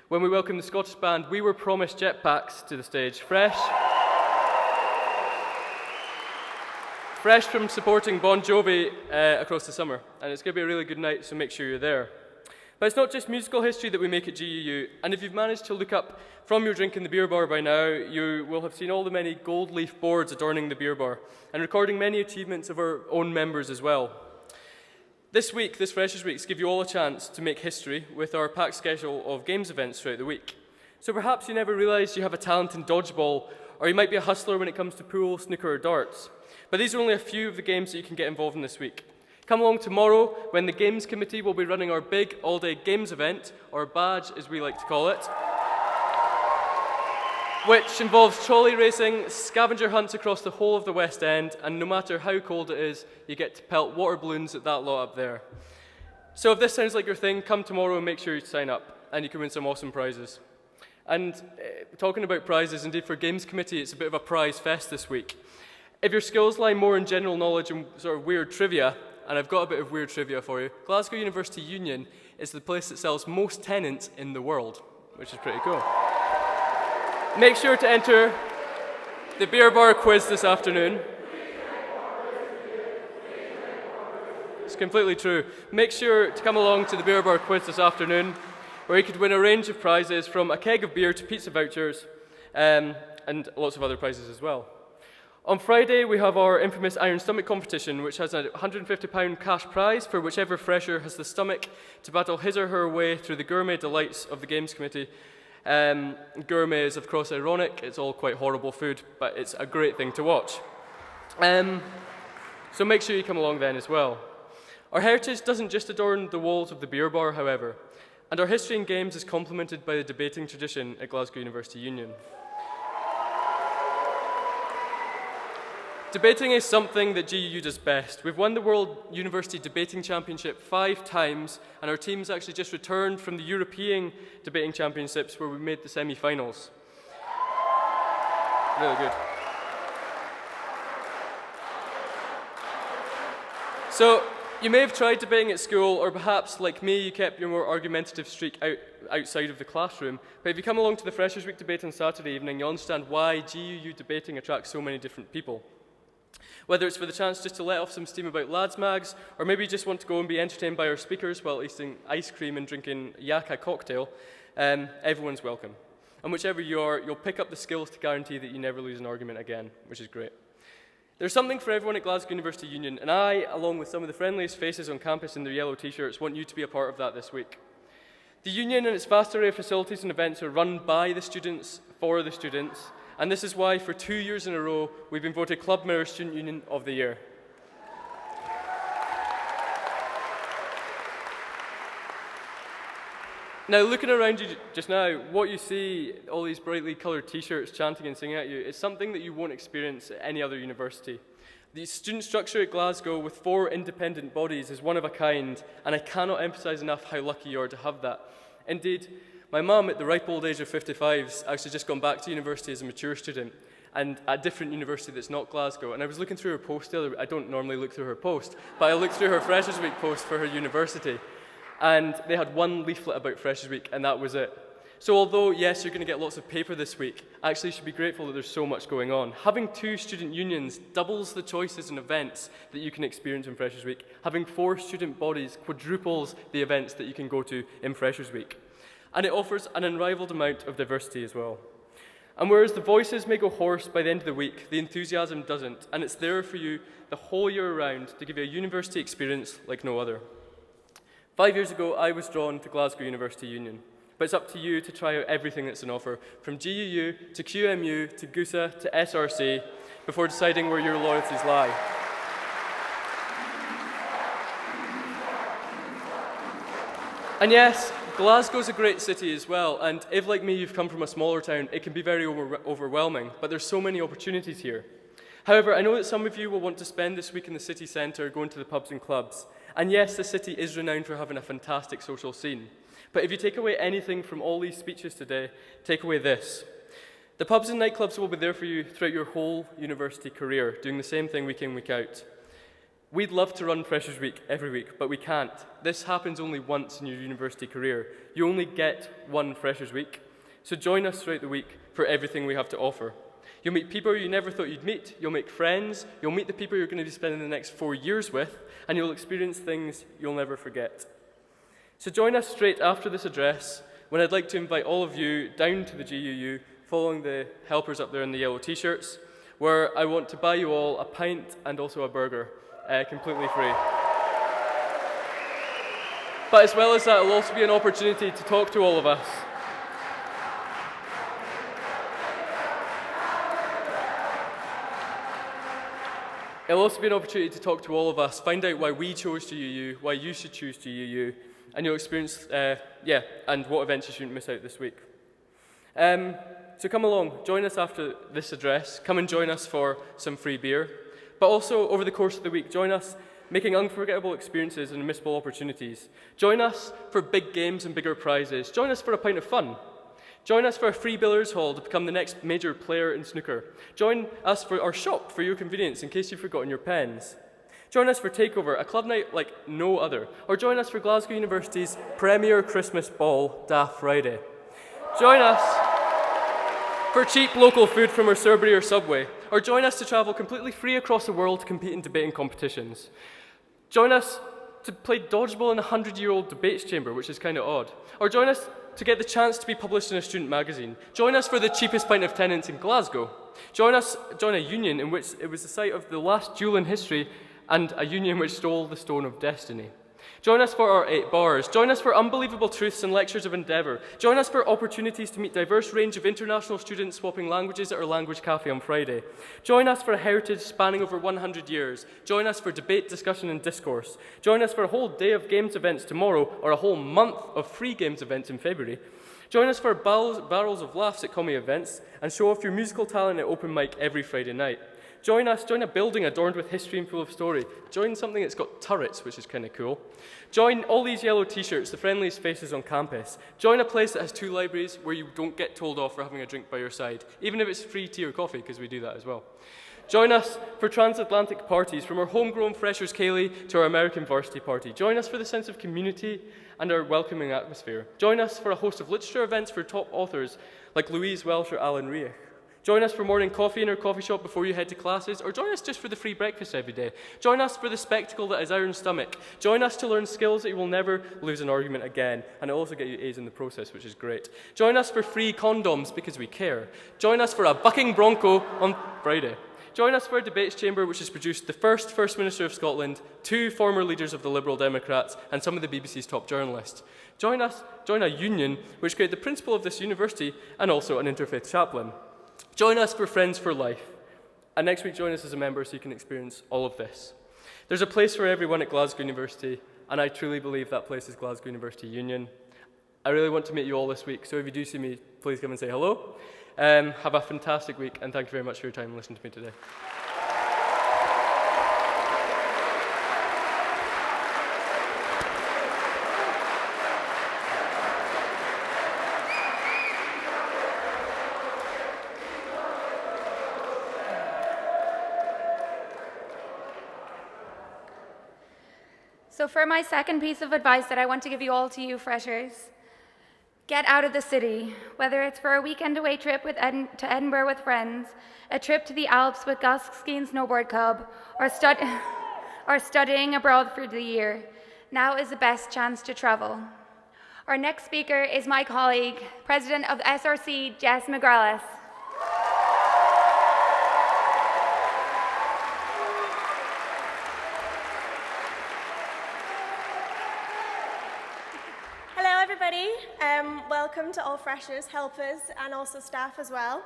When we welcome the Scottish band We Were Promised Jetpacks to the stage, fresh from supporting Bon Jovi across the summer. And it's going to be a really good night, so make sure you're there. But it's not just musical history that we make at GUU, and if you've managed to look up from your drink in the beer bar by now, you will have seen all the many gold leaf boards adorning the beer bar, and recording many achievements of our own members as well. This Freshers' Week, gives you all a chance to make history with our packed schedule of games events throughout the week. So perhaps you never realised you have a talent in dodgeball, or you might be a hustler when it comes to pool, snooker or darts. But these are only a few of the games that you can get involved in this week. Come along tomorrow when the Games Committee will be running our big all-day games event, or badge as we like to call it, which involves trolley racing, scavenger hunts across the whole of the West End, and no matter how cold it is, you get to pelt water balloons at that lot up there. So if this sounds like your thing, come tomorrow and make sure you sign up, and you can win some awesome prizes. And talking about prizes, indeed for Games Committee, it's a bit of a prize fest this week. If your skills lie more in general knowledge and sort of weird trivia, and I've got a bit of weird trivia for you, Glasgow University Union is the place that sells most tenants in the world, which is pretty cool. Make sure to enter the beer bar quiz this afternoon. It's completely true. Make sure to come along to the beer bar quiz this afternoon, where you could win a range of prizes from a keg of beer to pizza vouchers, and lots of other prizes as well. On Friday, we have our infamous Iron Stomach competition, which has a £150 cash prize for whichever fresher has the stomach to battle his or her way through the gourmet delights of the Games Committee. Gourmet is, of course, ironic. It's all quite horrible food, but it's a great thing to watch. So make sure you come along then as well. Our heritage doesn't just adorn the walls of the beer bar, however, and our history in games is complemented by the debating tradition at Glasgow University Union. Debating is something that GUU does best. We've won the World University Debating Championship 5 times, and our team's actually just returned from the European Debating Championships where we made the semi-finals. Really good. So, you may have tried debating at school, or perhaps, like me, you kept your more argumentative streak outside of the classroom. But if you come along to the Freshers' Week debate on Saturday evening, you'll understand why GUU debating attracts so many different people. Whether it's for the chance just to let off some steam about lads mags, or maybe you just want to go and be entertained by our speakers while eating ice cream and drinking Yaka cocktail, everyone's welcome. And whichever you are, you'll pick up the skills to guarantee that you never lose an argument again, which is great. There's something for everyone at Glasgow University Union, and I, along with some of the friendliest faces on campus in their yellow t-shirts, want you to be a part of that this week. The Union and its vast array of facilities and events are run by the students, for the students, and this is why for 2 years in a row we've been voted Club Mirror Student Union of the Year. Now, looking around you just now, what you see, all these brightly coloured t-shirts chanting and singing at you, is something that you won't experience at any other university. The student structure at Glasgow with 4 independent bodies is one of a kind, and I cannot emphasise enough how lucky you are to have that. Indeed, my mum, at the ripe old age of 55, has actually just gone back to university as a mature student, and at a different university that's not Glasgow. And I was looking through her post the other. I don't normally look through her post, but I looked through her Freshers' Week post for her university. And they had one leaflet about Freshers' Week, and that was it. So although, yes, you're going to get lots of paper this week, actually you should be grateful that there's so much going on. Having 2 student unions doubles the choices and events that you can experience in Freshers' Week. Having 4 student bodies quadruples the events that you can go to in Freshers' Week. And it offers an unrivaled amount of diversity as well. And whereas the voices may go hoarse by the end of the week, the enthusiasm doesn't, and it's there for you the whole year round to give you a university experience like no other. 5 years ago, I was drawn to Glasgow University Union, but it's up to you to try out everything that's on offer, from GUU to QMU to GUSA to SRC, before deciding where your loyalties lie. And yes, Glasgow's a great city as well, and if, like me, you've come from a smaller town, it can be very overwhelming, but there's so many opportunities here. However, I know that some of you will want to spend this week in the city centre going to the pubs and clubs. And yes, the city is renowned for having a fantastic social scene. But if you take away anything from all these speeches today, take away this. The pubs and nightclubs will be there for you throughout your whole university career, doing the same thing week in, week out. We'd love to run Freshers' Week every week, but we can't. This happens only once in your university career. You only get one Freshers' Week. So join us throughout the week for everything we have to offer. You'll meet people you never thought you'd meet, you'll make friends, you'll meet the people you're going to be spending the next 4 years with, and you'll experience things you'll never forget. So join us straight after this address, when I'd like to invite all of you down to the GUU, following the helpers up there in the yellow t-shirts, where I want to buy you all a pint and also a burger, completely free. But as well as that, it'll also be an opportunity to talk to all of us. It'll also be an opportunity to talk to all of us, find out why we chose GUU, why you should choose GUU, and you'll experience, and what events you shouldn't miss out this week. So come along, join us after this address, come and join us for some free beer, but also over the course of the week, join us making unforgettable experiences and unmissable opportunities. Join us for big games and bigger prizes. Join us for a pint of fun. Join us for a free billiards hall to become the next major player in snooker. Join us for our shop for your convenience in case you've forgotten your pens. Join us for Takeover, a club night like no other. Or join us for Glasgow University's premier Christmas ball, Daft Friday. Join us for cheap local food from our Surbury or Subway. Or join us to travel completely free across the world to compete in debating competitions. Join us to play dodgeball in a 100-year-old debates chamber, which is kind of odd. Or join us to get the chance to be published in a student magazine. Join us for the cheapest pint of tenants in Glasgow. Join a union in which it was the site of the last duel in history and a union which stole the Stone of Destiny. Join us for our 8 bars. Join us for unbelievable truths and lectures of endeavour. Join us for opportunities to meet diverse range of international students swapping languages at our language cafe on Friday. Join us for a heritage spanning over 100 years. Join us for debate, discussion and discourse. Join us for a whole day of games events tomorrow or a whole month of free games events in February. Join us for barrels of laughs at comedy events and show off your musical talent at open mic every Friday night. Join us, join a building adorned with history and full of story. Join something that's got turrets, which is kind of cool. Join all these yellow t-shirts, the friendliest faces on campus. Join a place that has 2 libraries where you don't get told off for having a drink by your side, even if it's free tea or coffee, because we do that as well. Join us for transatlantic parties, from our homegrown freshers' Ceilidh to our American varsity party. Join us for the sense of community and our welcoming atmosphere. Join us for a host of literature events for top authors like Louise Welsh or Alan Reich. Join us for morning coffee in our coffee shop before you head to classes, or join us just for the free breakfast every day. Join us for the spectacle that is Iron Stomach. Join us to learn skills that you will never lose an argument again, and it'll also get you A's in the process, which is great. Join us for free condoms because we care. Join us for a bucking bronco on Friday. Join us for a debates chamber which has produced the First Minister of Scotland, 2 former leaders of the Liberal Democrats, and some of the BBC's top journalists. Join a union which created the principal of this university and also an interfaith chaplain. Join us for Friends for Life. And next week, join us as a member so you can experience all of this. There's a place for everyone at Glasgow University, and I truly believe that place is Glasgow University Union. I really want to meet you all this week, so if you do see me, please come and say hello. Have a fantastic week, and thank you very much for your time and listening to me today. So for my second piece of advice that I want to give to you freshers, get out of the city, whether it's for a weekend away trip to Edinburgh with friends, a trip to the Alps with Gus Skiing Snowboard Club, or studying abroad for the year. Now is the best chance to travel. Our next speaker is my colleague, President of the SRC, Jess McGralis. Welcome to all freshers, helpers, and also staff as well.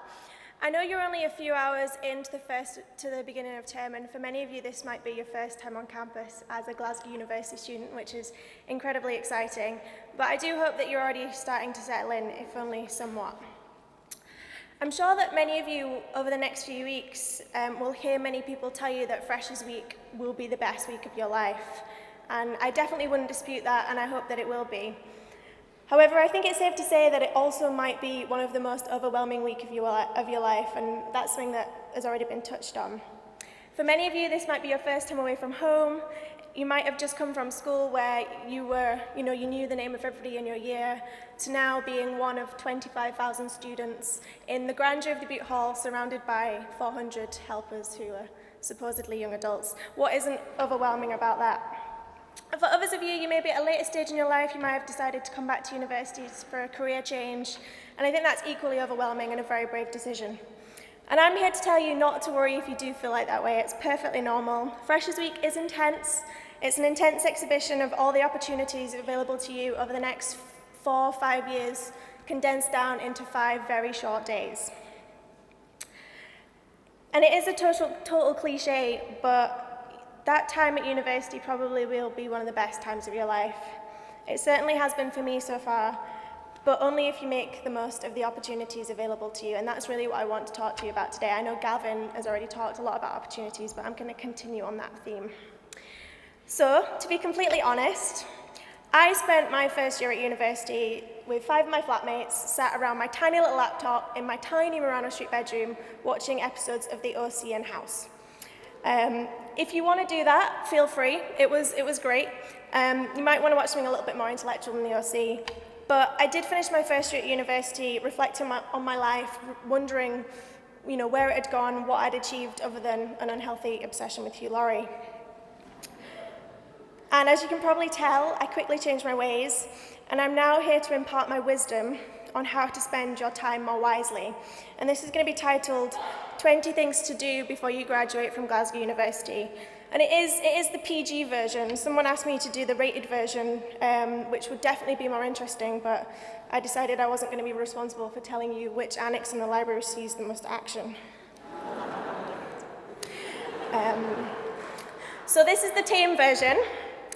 I know you're only a few hours into the beginning of term, and for many of you this might be your first time on campus as a Glasgow University student, which is incredibly exciting. But I do hope that you're already starting to settle in, if only somewhat. I'm sure that many of you over the next few weeks will hear many people tell you that Freshers Week will be the best week of your life. And I definitely wouldn't dispute that, and I hope that it will be. However, I think it's safe to say that it also might be one of the most overwhelming weeks of your life, and that's something that has already been touched on. For many of you, this might be your first time away from home. You might have just come from school where you knew the name of everybody in your year, to now being one of 25,000 students in the grandeur of the Butte Hall, surrounded by 400 helpers who are supposedly young adults. What isn't overwhelming about that? For others of you, you may be at a later stage in your life, you might have decided to come back to university for a career change, and I think that's equally overwhelming and a very brave decision. And I'm here to tell you not to worry if you do feel like that way. It's perfectly normal. Freshers Week is intense. It's an intense exhibition of all the opportunities available to you over the next 4 or 5 years, condensed down into 5 very short days. And it is a total cliche, but that time at university probably will be one of the best times of your life. It certainly has been for me so far, but only if you make the most of the opportunities available to you, and that's really what I want to talk to you about today. I know Gavin has already talked a lot about opportunities, but I'm going to continue on that theme. So, to be completely honest, I spent my first year at university with 5 of my flatmates, sat around my tiny little laptop in my tiny Murano Street bedroom, watching episodes of the OC and House. If you want to do that, feel free. It was great. You might want to watch something a little bit more intellectual than the OC. But I did finish my first year at university, reflecting on my life, wondering, where it had gone, what I'd achieved other than an unhealthy obsession with Hugh Laurie. And as you can probably tell, I quickly changed my ways, and I'm now here to impart my wisdom on how to spend your time more wisely. And this is going to be titled 20 Things to Do Before You Graduate from Glasgow University. And it is the PG version. Someone asked me to do the rated version, which would definitely be more interesting, but I decided I wasn't going to be responsible for telling you which annex in the library sees the most action. So this is the tame version,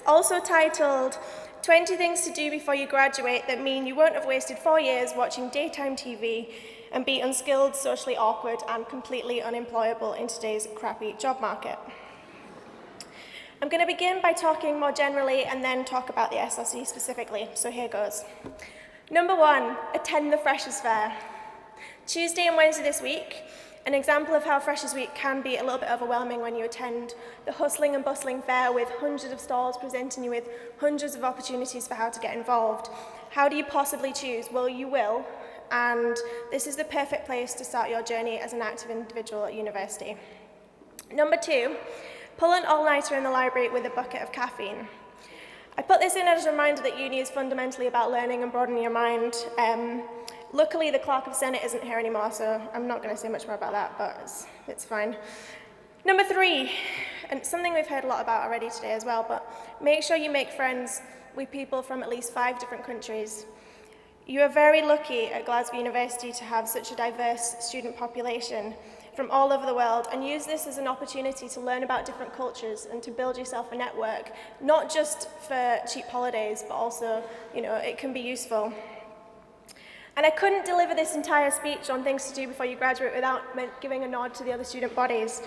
also titled 20 things to do before you graduate that mean you won't have wasted 4 years watching daytime TV and be unskilled, socially awkward, and completely unemployable in today's crappy job market. I'm going to begin by talking more generally and then talk about the SRC specifically, so here goes. Number 1, attend the Freshers' Fair. Tuesday and Wednesday this week, an example of how Freshers' Week can be a little bit overwhelming when you attend the hustling and bustling fair with hundreds of stalls presenting you with hundreds of opportunities for how to get involved. How do you possibly choose? Well, you will, and this is the perfect place to start your journey as an active individual at university. Number 2, pull an all-nighter in the library with a bucket of caffeine. I put this in as a reminder that uni is fundamentally about learning and broadening your mind. Luckily, the Clerk of Senate isn't here anymore, so I'm not going to say much more about that, but it's fine. Number 3, and something we've heard a lot about already today as well, but make sure you make friends with people from at least 5 different countries. You are very lucky at Glasgow University to have such a diverse student population from all over the world, and use this as an opportunity to learn about different cultures and to build yourself a network, not just for cheap holidays, but also, it can be useful. And I couldn't deliver this entire speech on things to do before you graduate without giving a nod to the other student bodies.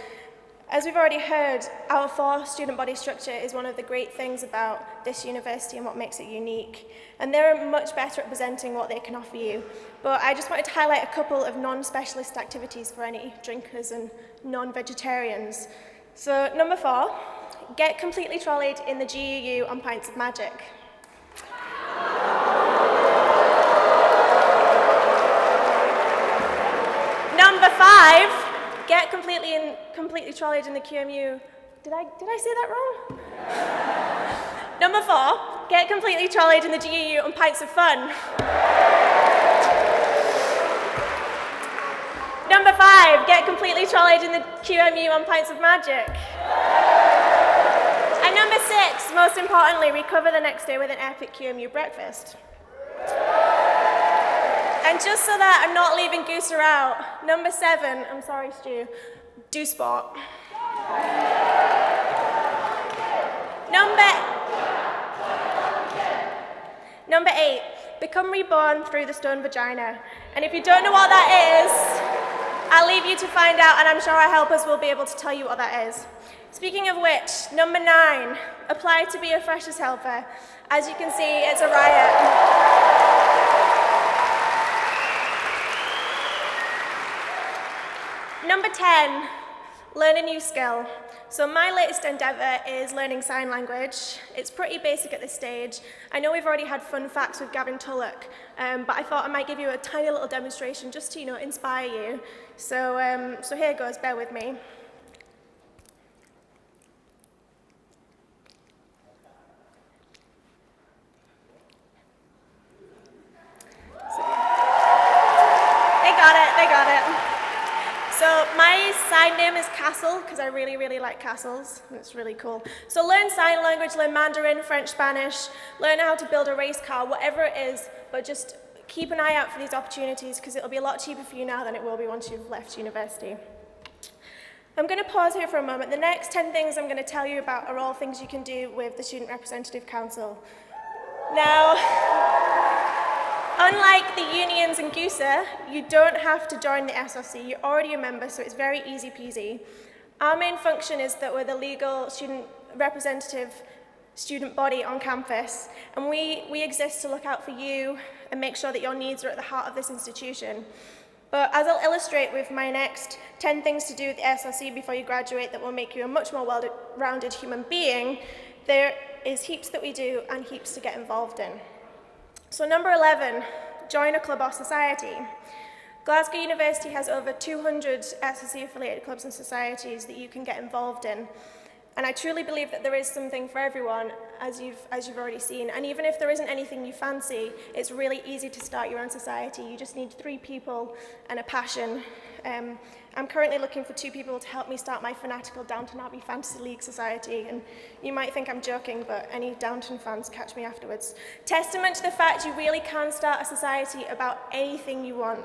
As we've already heard, our 4 student body structure is one of the great things about this university and what makes it unique. And they're much better at presenting what they can offer you. But I just wanted to highlight a couple of non-specialist activities for any drinkers and non-vegetarians. So number 4, get completely trolleyed in the GUU on Pints of Magic. Number 5, get completely trolleyed in the QMU. Did I say that wrong? Number 4, get completely trolleyed in the GUU on Pints of Fun. Number 5, get completely trolleyed in the QMU on Pints of Magic. And number 6, most importantly, recover the next day with an epic QMU breakfast. And just so that I'm not leaving Gooser out, number 7, I'm sorry, Stu, do sport. Number 8, become reborn through the stone vagina. And if you don't know what that is, I'll leave you to find out, and I'm sure our helpers will be able to tell you what that is. Speaking of which, number 9, apply to be a freshers helper. As you can see, it's a riot. Number 10, learn a new skill. So my latest endeavour is learning sign language. It's pretty basic at this stage. I know we've already had fun facts with Gavin Tulloch, but I thought I might give you a tiny little demonstration just to, inspire you. So, so here goes, bear with me. They got it. So my sign name is Castle, because I really, really like castles. It's really cool. So learn sign language, learn Mandarin, French, Spanish, learn how to build a race car, whatever it is, but just keep an eye out for these opportunities, because it'll be a lot cheaper for you now than it will be once you've left university. I'm going to pause here for a moment. The next 10 things I'm going to tell you about are all things you can do with the Student Representative Council. Now, unlike the unions in GUSA, you don't have to join the SRC. You're already a member, so it's very easy peasy. Our main function is that we're the legal student representative student body on campus, and we exist to look out for you and make sure that your needs are at the heart of this institution. But as I'll illustrate with my next 10 things to do with the SRC before you graduate that will make you a much more well-rounded human being, there is heaps that we do and heaps to get involved in. So number 11, join a club or society. Glasgow University has over 200 SRC-affiliated clubs and societies that you can get involved in. And I truly believe that there is something for everyone, as you've already seen. And even if there isn't anything you fancy, it's really easy to start your own society. You just need 3 people and a passion. I'm currently looking for 2 people to help me start my fanatical Downton Abbey Fantasy League society. And you might think I'm joking, but any Downton fans catch me afterwards. Testament to the fact you really can start a society about anything you want.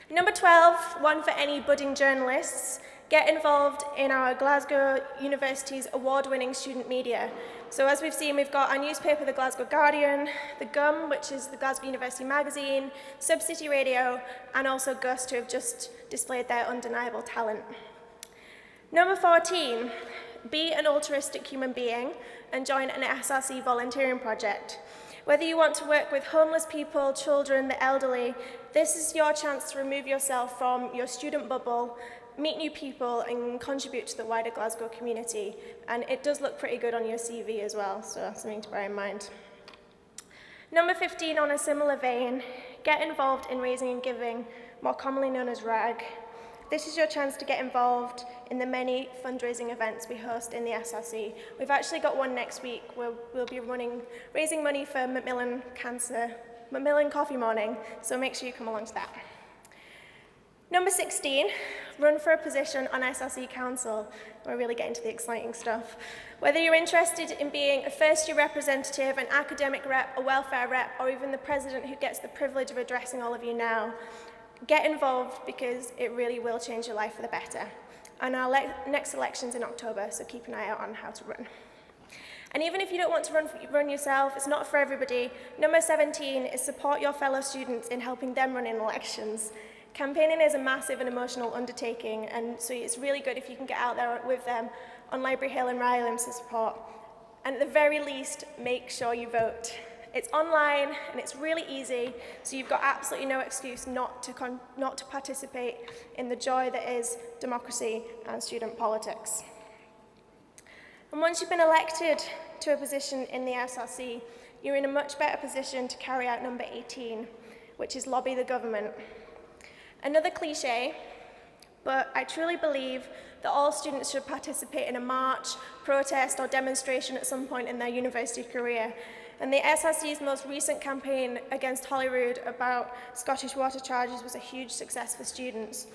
Number 12, one for any budding journalists. Get involved in our Glasgow University's award-winning student media. So as we've seen, we've got our newspaper, the Glasgow Guardian, the GUM, which is the Glasgow University magazine, Sub-City Radio, and also Gust, who have just displayed their undeniable talent. Number 14, be an altruistic human being and join an SRC volunteering project. Whether you want to work with homeless people, children, the elderly, this is your chance to remove yourself from your student bubble, meet new people, and contribute to the wider Glasgow community. And it does look pretty good on your CV as well, so something to bear in mind. Number 15, on a similar vein, get involved in raising and giving, more commonly known as RAG. This is your chance to get involved in the many fundraising events we host in the SRC. We've actually got one next week where we'll be raising money for Macmillan Coffee Morning, so make sure you come along to that. Number 16, run for a position on SRC Council. We're really getting to the exciting stuff. Whether you're interested in being a first-year representative, an academic rep, a welfare rep, or even the president who gets the privilege of addressing all of you now, get involved because it really will change your life for the better. And our next election's in October, so keep an eye out on how to run. And even if you don't want to run yourself, it's not for everybody. Number 17 is support your fellow students in helping them run in elections. Campaigning is a massive and emotional undertaking, and so it's really good if you can get out there with them on Library Hill and Rylands to support. And at the very least, make sure you vote. It's online and it's really easy, so you've got absolutely no excuse not to participate in the joy that is democracy and student politics. And once you've been elected to a position in the SRC, you're in a much better position to carry out number 18, which is lobby the government. Another cliche, but I truly believe that all students should participate in a march, protest, or demonstration at some point in their university career. And the SRC's most recent campaign against Holyrood about Scottish water charges was a huge success for students.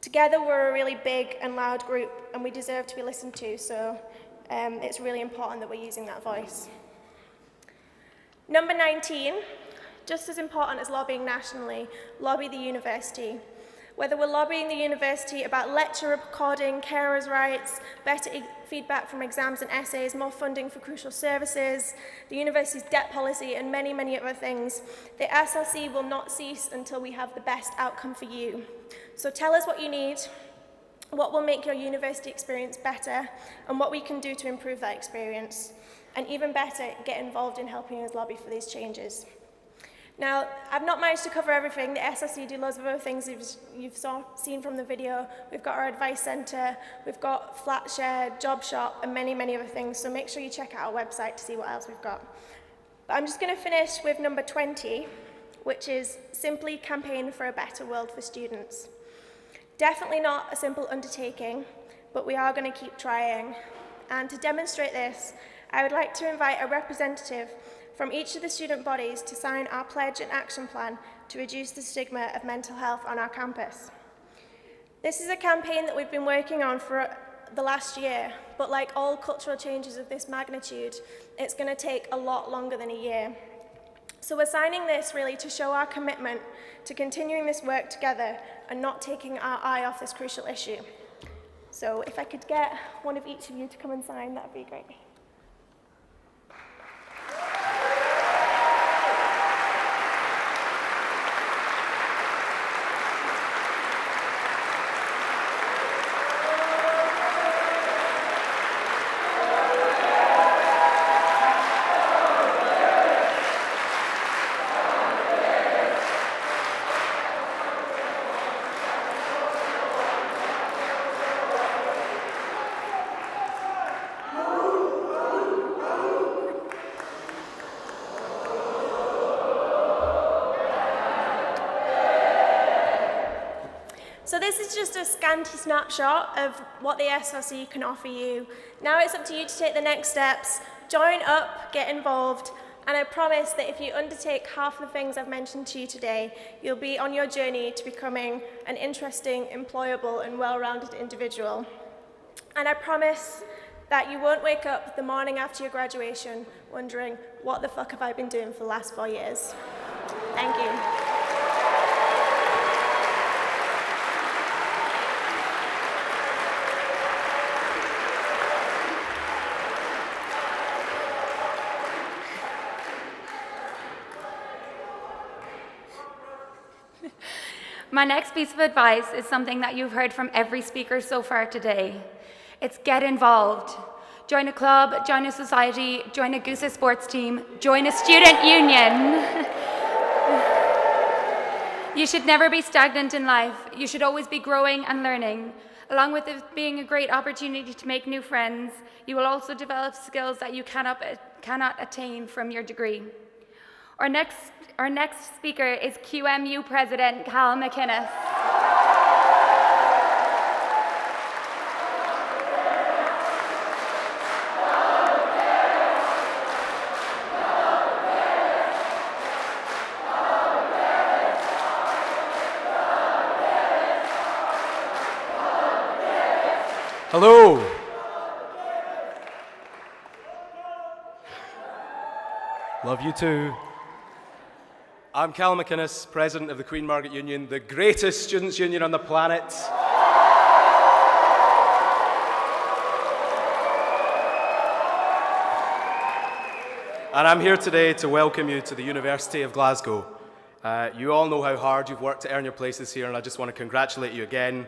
Together, we're a really big and loud group, and we deserve to be listened to, so it's really important that we're using that voice. Number 19, just as important as lobbying nationally, lobby the university. Whether we're lobbying the university about lecture recording, carers' rights, better feedback from exams and essays, more funding for crucial services, the university's debt policy, and many, many other things, the SRC will not cease until we have the best outcome for you. So tell us what you need, what will make your university experience better, and what we can do to improve that experience. And even better, get involved in helping us lobby for these changes. Now, I've not managed to cover everything. The SRC do loads of other things you've seen from the video. We've got our advice centre, we've got flat share, job shop, and many, many other things. So make sure you check out our website to see what else we've got. But I'm just going to finish with number 20, which is simply campaign for a better world for students. Definitely not a simple undertaking, but we are going to keep trying. And to demonstrate this, I would like to invite a representative from each of the student bodies to sign our pledge and action plan to reduce the stigma of mental health on our campus. This is a campaign that we've been working on for the last year, but like all cultural changes of this magnitude, it's going to take a lot longer than a year. So we're signing this really to show our commitment to continuing this work together and not taking our eye off this crucial issue. So if I could get one of each of you to come and sign, that would be great. So this is just a scanty snapshot of what the SRC can offer you. Now it's up to you to take the next steps, join up, get involved, and I promise that if you undertake half the things I've mentioned to you today, you'll be on your journey to becoming an interesting, employable, and well-rounded individual. And I promise that you won't wake up the morning after your graduation wondering, what the fuck have I been doing for the last 4 years? Thank you. My next piece of advice is something that you've heard from every speaker so far today. It's get involved. Join a club, join a society, join a Goosa sports team, join a student union. You should never be stagnant in life. You should always be growing and learning. Along with it being a great opportunity to make new friends, you will also develop skills that you cannot attain from your degree. Our next speaker is QMU President Cal McInnes. Hello. Love you too. I'm Cal McInnes, President of the Queen Margaret Union, the greatest students' union on the planet. And I'm here today to welcome you to the University of Glasgow. You all know how hard you've worked to earn your places here, and I just want to congratulate you again.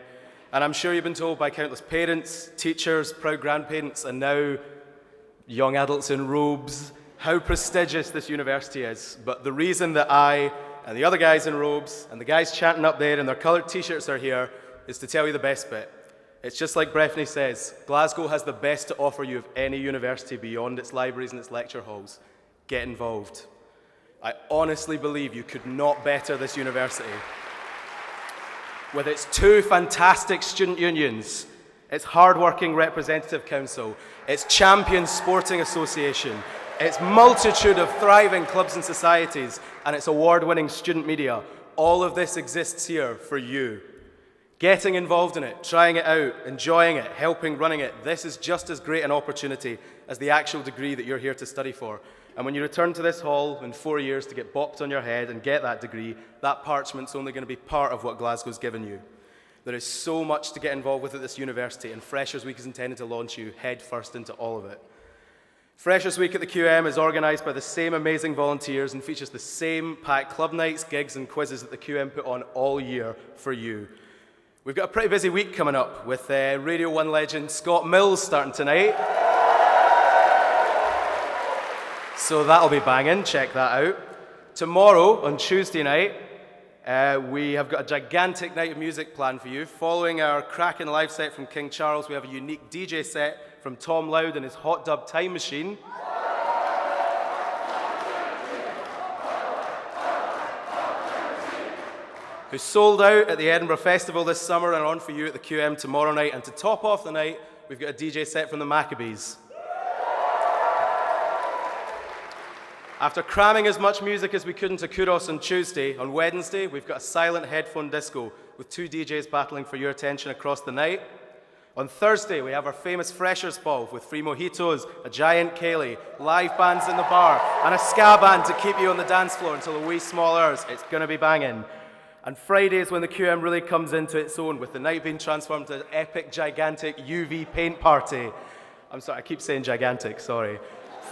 And I'm sure you've been told by countless parents, teachers, proud grandparents, and now young adults in robes, how prestigious this university is. But the reason that I and the other guys in robes and the guys chanting up there in their coloured t-shirts are here is to tell you the best bit. It's just like Breffney says, Glasgow has the best to offer you of any university beyond its libraries and its lecture halls. Get involved. I honestly believe you could not better this university. With its 2 fantastic student unions, its hard-working representative council, its champion sporting association, its multitude of thriving clubs and societies, and its award-winning student media, all of this exists here for you. Getting involved in it, trying it out, enjoying it, helping running it, this is just as great an opportunity as the actual degree that you're here to study for. And when you return to this hall in 4 years to get bopped on your head and get that degree, that parchment's only going to be part of what Glasgow's given you. There is so much to get involved with at this university, and Freshers' Week is intended to launch you head first into all of it. Freshers' Week at the QM is organised by the same amazing volunteers and features the same packed club nights, gigs and quizzes that the QM put on all year for you. We've got a pretty busy week coming up with Radio 1 legend Scott Mills starting tonight. So that'll be banging, check that out. Tomorrow, on Tuesday night, we have got a gigantic night of music planned for you. Following our cracking live set from King Charles, we have a unique DJ set from Tom Loud and his Hot Dub Time Machine. Who sold out at the Edinburgh Festival this summer and on for you at the QM tomorrow night. And to top off the night, we've got a DJ set from the Maccabees. After cramming as much music as we could into Kudos on Tuesday, on Wednesday, we've got a silent headphone disco with 2 DJs battling for your attention across the night. On Thursday, we have our famous Freshers' Ball with free mojitos, a giant ceilidh, live bands in the bar, and a ska band to keep you on the dance floor until the wee small hours. It's going to be banging. And Friday is when the QM really comes into its own, with the night being transformed to an epic, gigantic UV paint party. I'm sorry, I keep saying gigantic, sorry.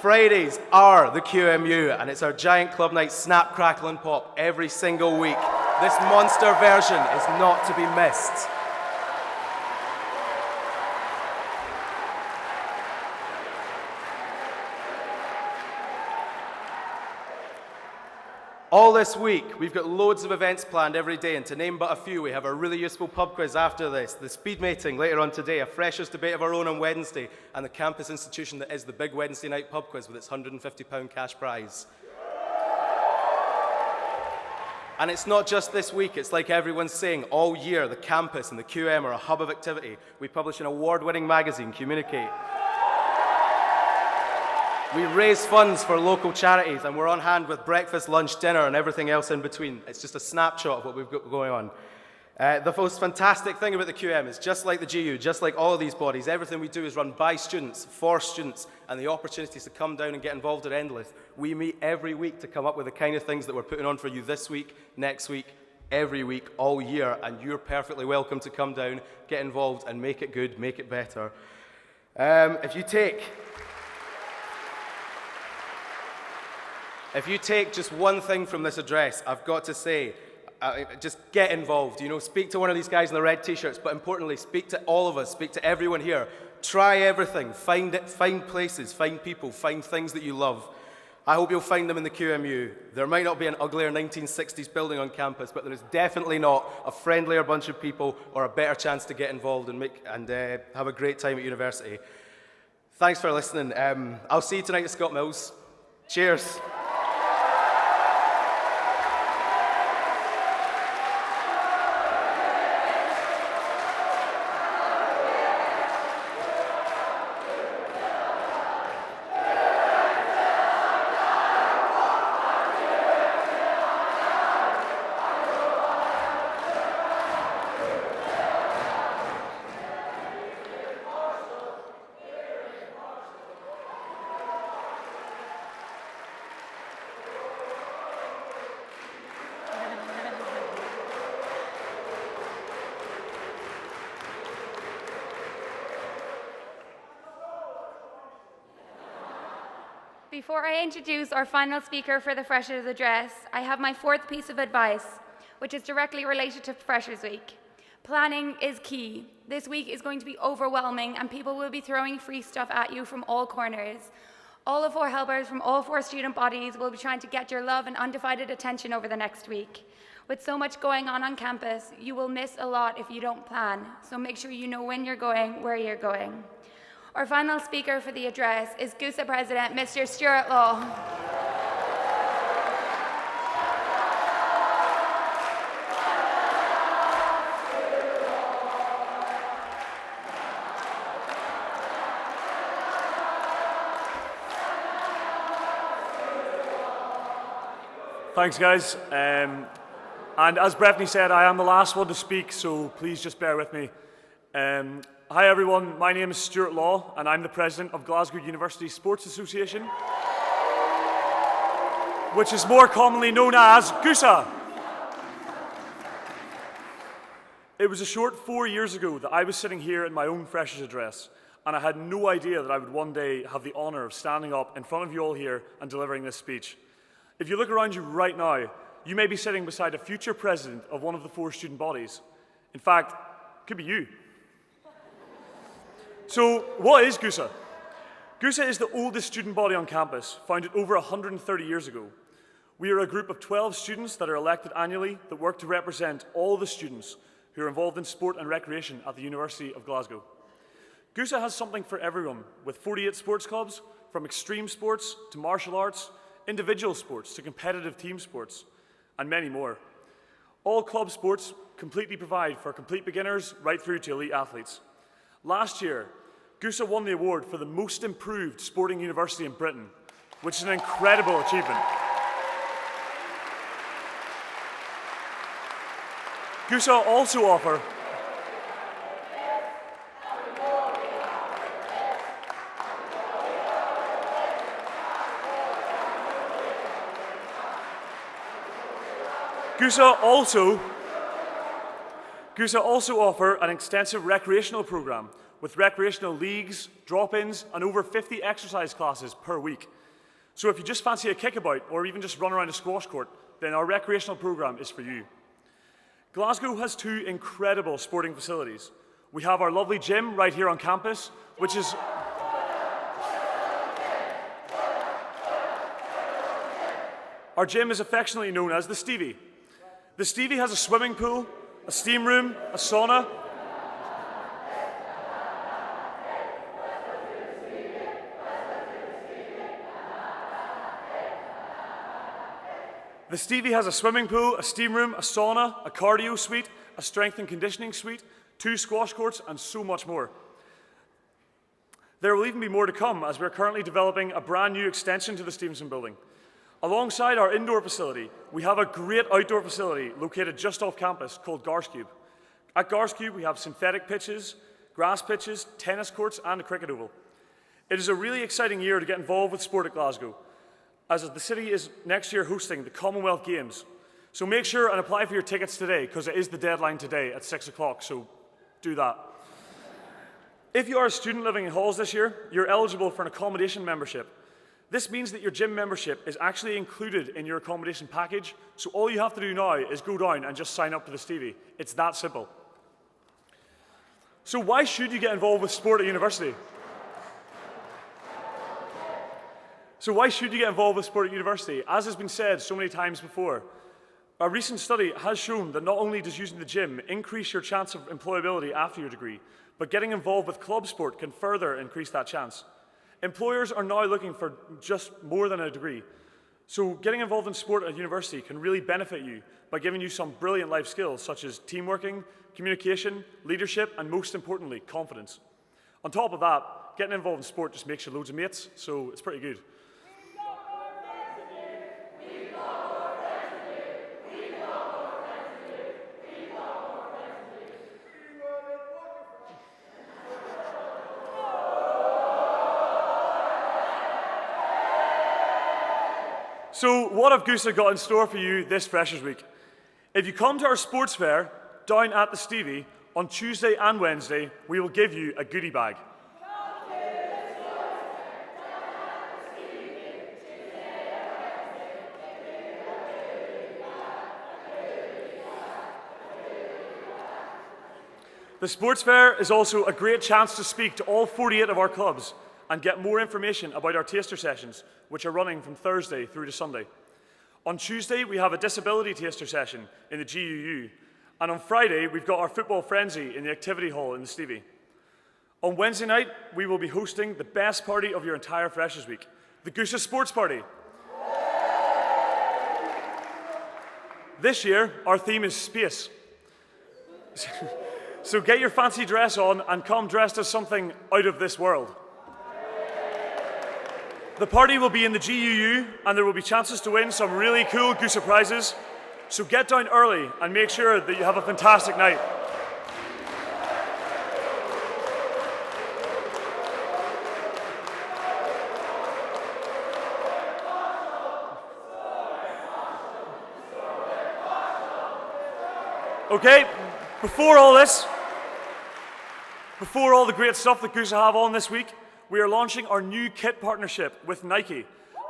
Fridays are the QMU, and it's our giant club night snap, crackle and pop every single week. This monster version is not to be missed. All this week, we've got loads of events planned every day, and to name but a few, we have a really useful pub quiz after this, the speed mating later on today, a Freshers' debate of our own on Wednesday, and the campus institution that is the big Wednesday night pub quiz with its £150 cash prize. And it's not just this week, it's like everyone's saying, all year the campus and the QM are a hub of activity. We publish an award-winning magazine, Communicate. We raise funds for local charities, and we're on hand with breakfast, lunch, dinner, and everything else in between. It's just a snapshot of what we've got going on. The most fantastic thing about the QM is, just like the GU, just like all of these bodies, everything we do is run by students, for students, and the opportunities to come down and get involved are endless. We meet every week to come up with the kind of things that we're putting on for you this week, next week, every week, all year, and you're perfectly welcome to come down, get involved, and make it good, make it better. If you take just one thing from this address, I've got to say, just get involved. You know, speak to one of these guys in the red t-shirts, but importantly, speak to all of us, speak to everyone here. Try everything, find places, find people, find things that you love. I hope you'll find them in the QMU. There might not be an uglier 1960s building on campus, but there is definitely not a friendlier bunch of people or a better chance to get involved and have a great time at university. Thanks for listening. I'll see you tonight at Scott Mills. Cheers. Before I introduce our final speaker for the Freshers' Address, I have my fourth piece of advice, which is directly related to Freshers' Week. Planning is key. This week is going to be overwhelming and people will be throwing free stuff at you from all corners. All of our helpers from all 4 student bodies will be trying to get your love and undivided attention over the next week. With so much going on campus, you will miss a lot if you don't plan, so make sure you know when you're going, where you're going. Our final speaker for the address is GUSA President, Mr. Stuart Law. Thanks, guys. And as Breffney said, I am the last one to speak, so please just bear with me. Hi everyone, my name is Stuart Law and I'm the president of Glasgow University Sports Association, which is more commonly known as GUSA. It was a short 4 years ago that I was sitting here in my own Freshers' Address and I had no idea that I would one day have the honour of standing up in front of you all here and delivering this speech. If you look around you right now, you may be sitting beside a future president of one of the 4 student bodies. In fact, it could be you. So, what is GUSA? GUSA is the oldest student body on campus, founded over 130 years ago. We are a group of 12 students that are elected annually that work to represent all the students who are involved in sport and recreation at the University of Glasgow. GUSA has something for everyone, with 48 sports clubs, from extreme sports to martial arts, individual sports to competitive team sports, and many more. All club sports completely provide for complete beginners right through to elite athletes. Last year, GUSA won the award for the most improved sporting university in Britain, which is an incredible achievement. GUSA also offer GUSA also offer an extensive recreational program with recreational leagues, drop-ins, and over 50 exercise classes per week. So if you just fancy a kickabout or even just run around a squash court, then our recreational program is for you. Glasgow has 2 incredible sporting facilities. We have our lovely gym right here on campus, which is our gym is affectionately known as the Stevie. The Stevie has a swimming pool, a steam room, a sauna, The Stevie has a swimming pool, a steam room, a sauna, a cardio suite, a strength and conditioning suite, 2 squash courts, and so much more. There will even be more to come as we're currently developing a brand new extension to the Stevenson building. Alongside our indoor facility, we have a great outdoor facility located just off campus called Garscube. At Garscube, we have synthetic pitches, grass pitches, tennis courts, and a cricket oval. It is a really exciting year to get involved with sport at Glasgow, as the city is next year hosting the Commonwealth Games. So make sure and apply for your tickets today, because it is the deadline today at 6 o'clock, so do that. If you are a student living in halls this year, you're eligible for an accommodation membership. This means that your gym membership is actually included in your accommodation package, so all you have to do now is go down and just sign up to the Stevie. It's that simple. So why should you get involved with sport at university? As has been said so many times before, a recent study has shown that not only does using the gym increase your chance of employability after your degree, but getting involved with club sport can further increase that chance. Employers are now looking for just more than a degree. So getting involved in sport at university can really benefit you by giving you some brilliant life skills such as teamworking, communication, leadership, and most importantly, confidence. On top of that, getting involved in sport just makes you loads of mates, so it's pretty good. So what have Goosa got in store for you this Freshers Week? If you come to our sports fair down at the Stevie on Tuesday and Wednesday, we will give you a goodie bag. The sports fair is also a great chance to speak to all 48 of our clubs and get more information about our taster sessions, which are running from Thursday through to Sunday. On Tuesday, we have a disability taster session in the GUU, and on Friday, we've got our football frenzy in the activity hall in the Stevie. On Wednesday night, we will be hosting the best party of your entire Freshers Week, the Goosa Sports Party. This year, our theme is space. So get your fancy dress on and come dressed as something out of this world. The party will be in the GUU, and there will be chances to win some really cool Goosa prizes. So get down early and make sure that you have a fantastic night. Okay, before all the great stuff that Goosa have on this week, we are launching our new kit partnership with Nike.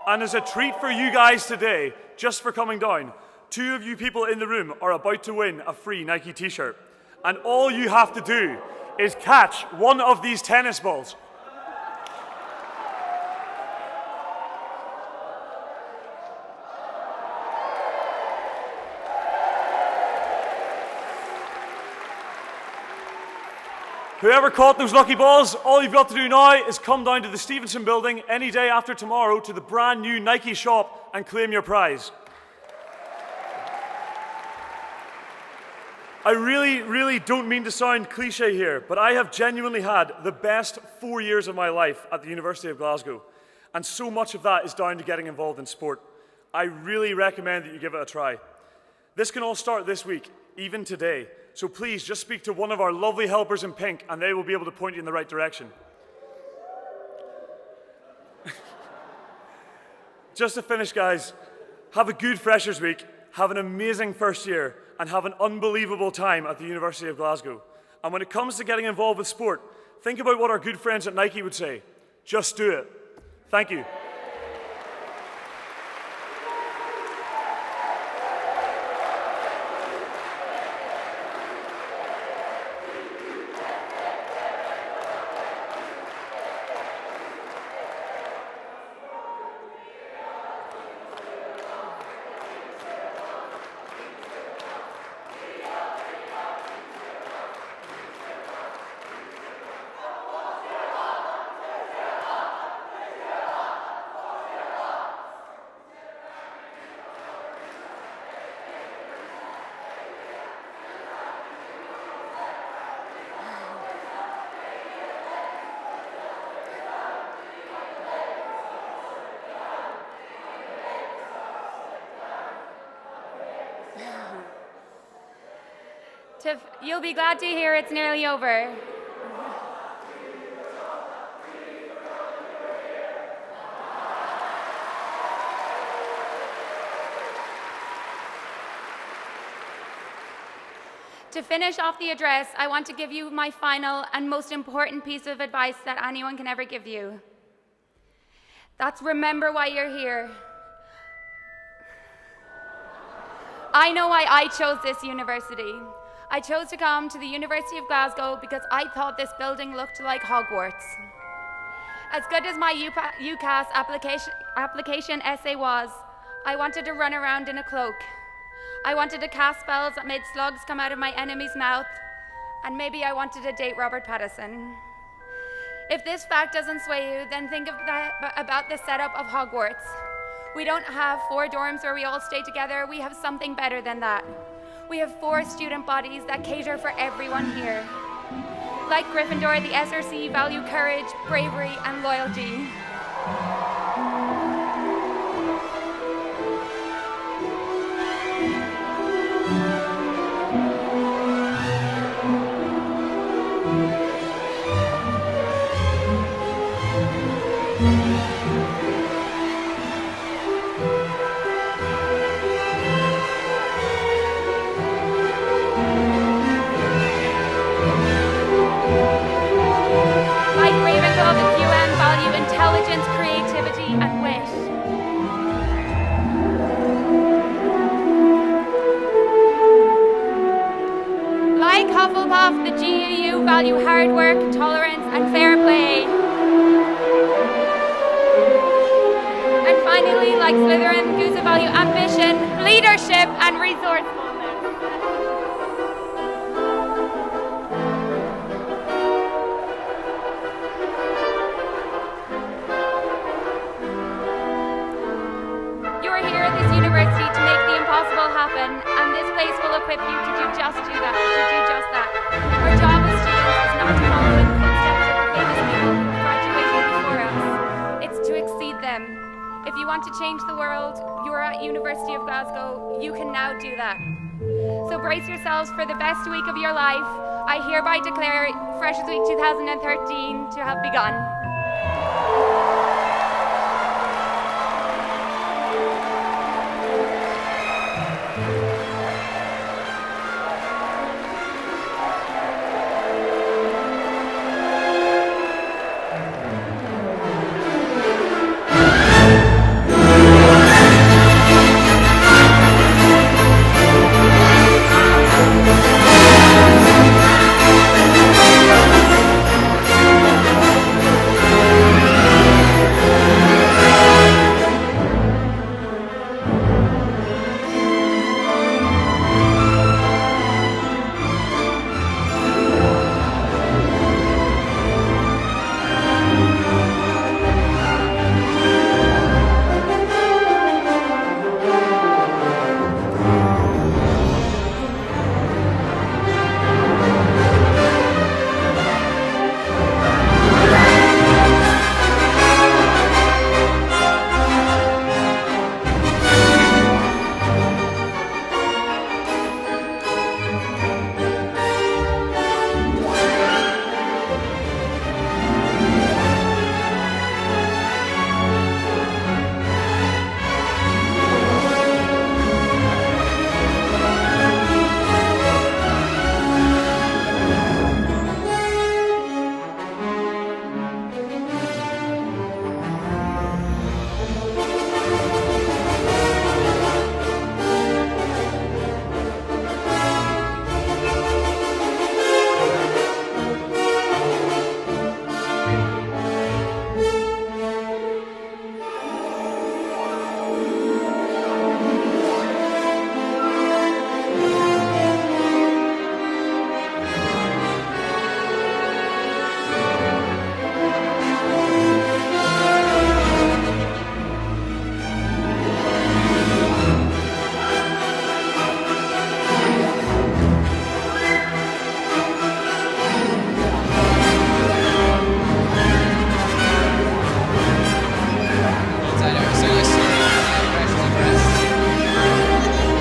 And as a treat for you guys today, just for coming down, 2 of you people in the room are about to win a free Nike t-shirt. And all you have to do is catch one of these tennis balls. Whoever caught those lucky balls, all you've got to do now is come down to the Stevenson building any day after tomorrow to the brand new Nike shop and claim your prize. I really don't mean to sound cliche here, but I have genuinely had the best 4 years of my life at the University of Glasgow, and so much of that is down to getting involved in sport. I really recommend that you give it a try. This can all start this week, even today. So please just speak to one of our lovely helpers in pink and they will be able to point you in the right direction. Just to finish, guys, have a good Freshers Week, have an amazing first year, and have an unbelievable time at the University of Glasgow. And when it comes to getting involved with sport, think about what our good friends at Nike would say. Just do it. Thank you. You'll be glad to hear it's nearly over. To finish off the address, I want to give you my final and most important piece of advice that anyone can ever give you. That's remember why you're here. I know why I chose this university. I chose to come to the University of Glasgow because I thought this building looked like Hogwarts. As good as my UCAS application essay was, I wanted to run around in a cloak. I wanted to cast spells that made slugs come out of my enemy's mouth, and maybe I wanted to date Robert Pattinson. If this fact doesn't sway you, then think about the setup of Hogwarts. We don't have 4 dorms where we all stay together. We have something better than that. We have 4 student bodies that cater for everyone here. Like Gryffindor, the SRC value courage, bravery, and loyalty. Intelligence, creativity, and wit. Like Hufflepuff, the GUU value hard work, tolerance, and fair play. And finally, like Slytherin, Goose value ambition, leadership, and resourcefulness. Happen, and this place will equip you to do just that. Our job as students is not to follow in the footsteps of the famous people who graduated before us. It's to exceed them. If you want to change the world, you're at University of Glasgow. You can now do that. So brace yourselves for the best week of your life. I hereby declare Freshers Week 2013 to have begun.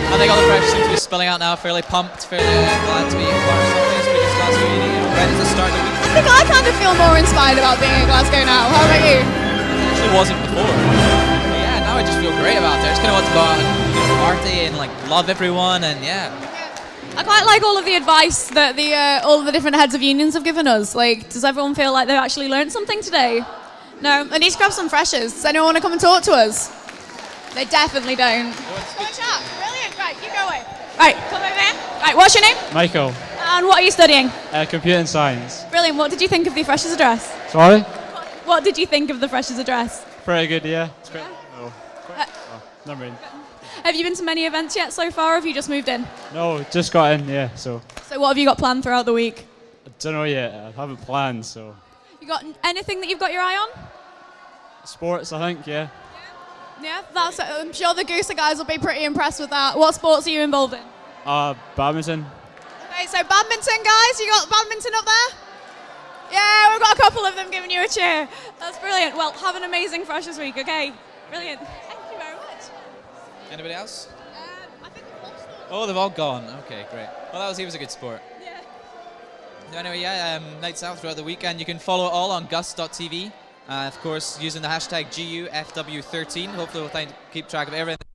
I think all the pressure seems to be spilling out now, fairly pumped, fairly glad to be part of something as big as Glasgow Uni, ready to start the week. I think I kind of feel more inspired about being in Glasgow now. How about you? It actually wasn't before. But yeah, now I just feel great about it. I just kind of want to go out and party and like love everyone and yeah. I quite like all of the advice that all of the different heads of unions have given us. Like, does everyone feel like they've actually learned something today? No, I need to grab some freshers. Does anyone want to come and talk to us? They definitely don't. Brilliant, right, keep going. Right, come over here. Right, what's your name? Michael, And what are you studying? computer and science. Brilliant, what did you think of the freshers' address? Sorry? What did you think of the freshers' address? Pretty good, yeah. It's great. No. Never mind. Have you been to many events yet so far, or have you just moved in? No, just got in, yeah, so. So what have you got planned throughout the week? I don't know yet. I haven't planned, so. You got anything that you've got your eye on? Sports, I think, yeah. Yeah, I'm sure the Gooser guys will be pretty impressed with that. What sports are you involved in? Badminton. Okay, so badminton, guys, you got badminton up there? Yeah, we've got a couple of them giving you a cheer. That's brilliant. Well, have an amazing Freshers Week, okay? Brilliant. Thank you very much. Anybody else? Oh, they've all gone. Okay, great. Well, he was a good sport. Yeah. So anyway, yeah, nights out throughout the weekend. You can follow it all on gus.tv. Of course, using the hashtag GUFW13. Hopefully we'll keep track of everything.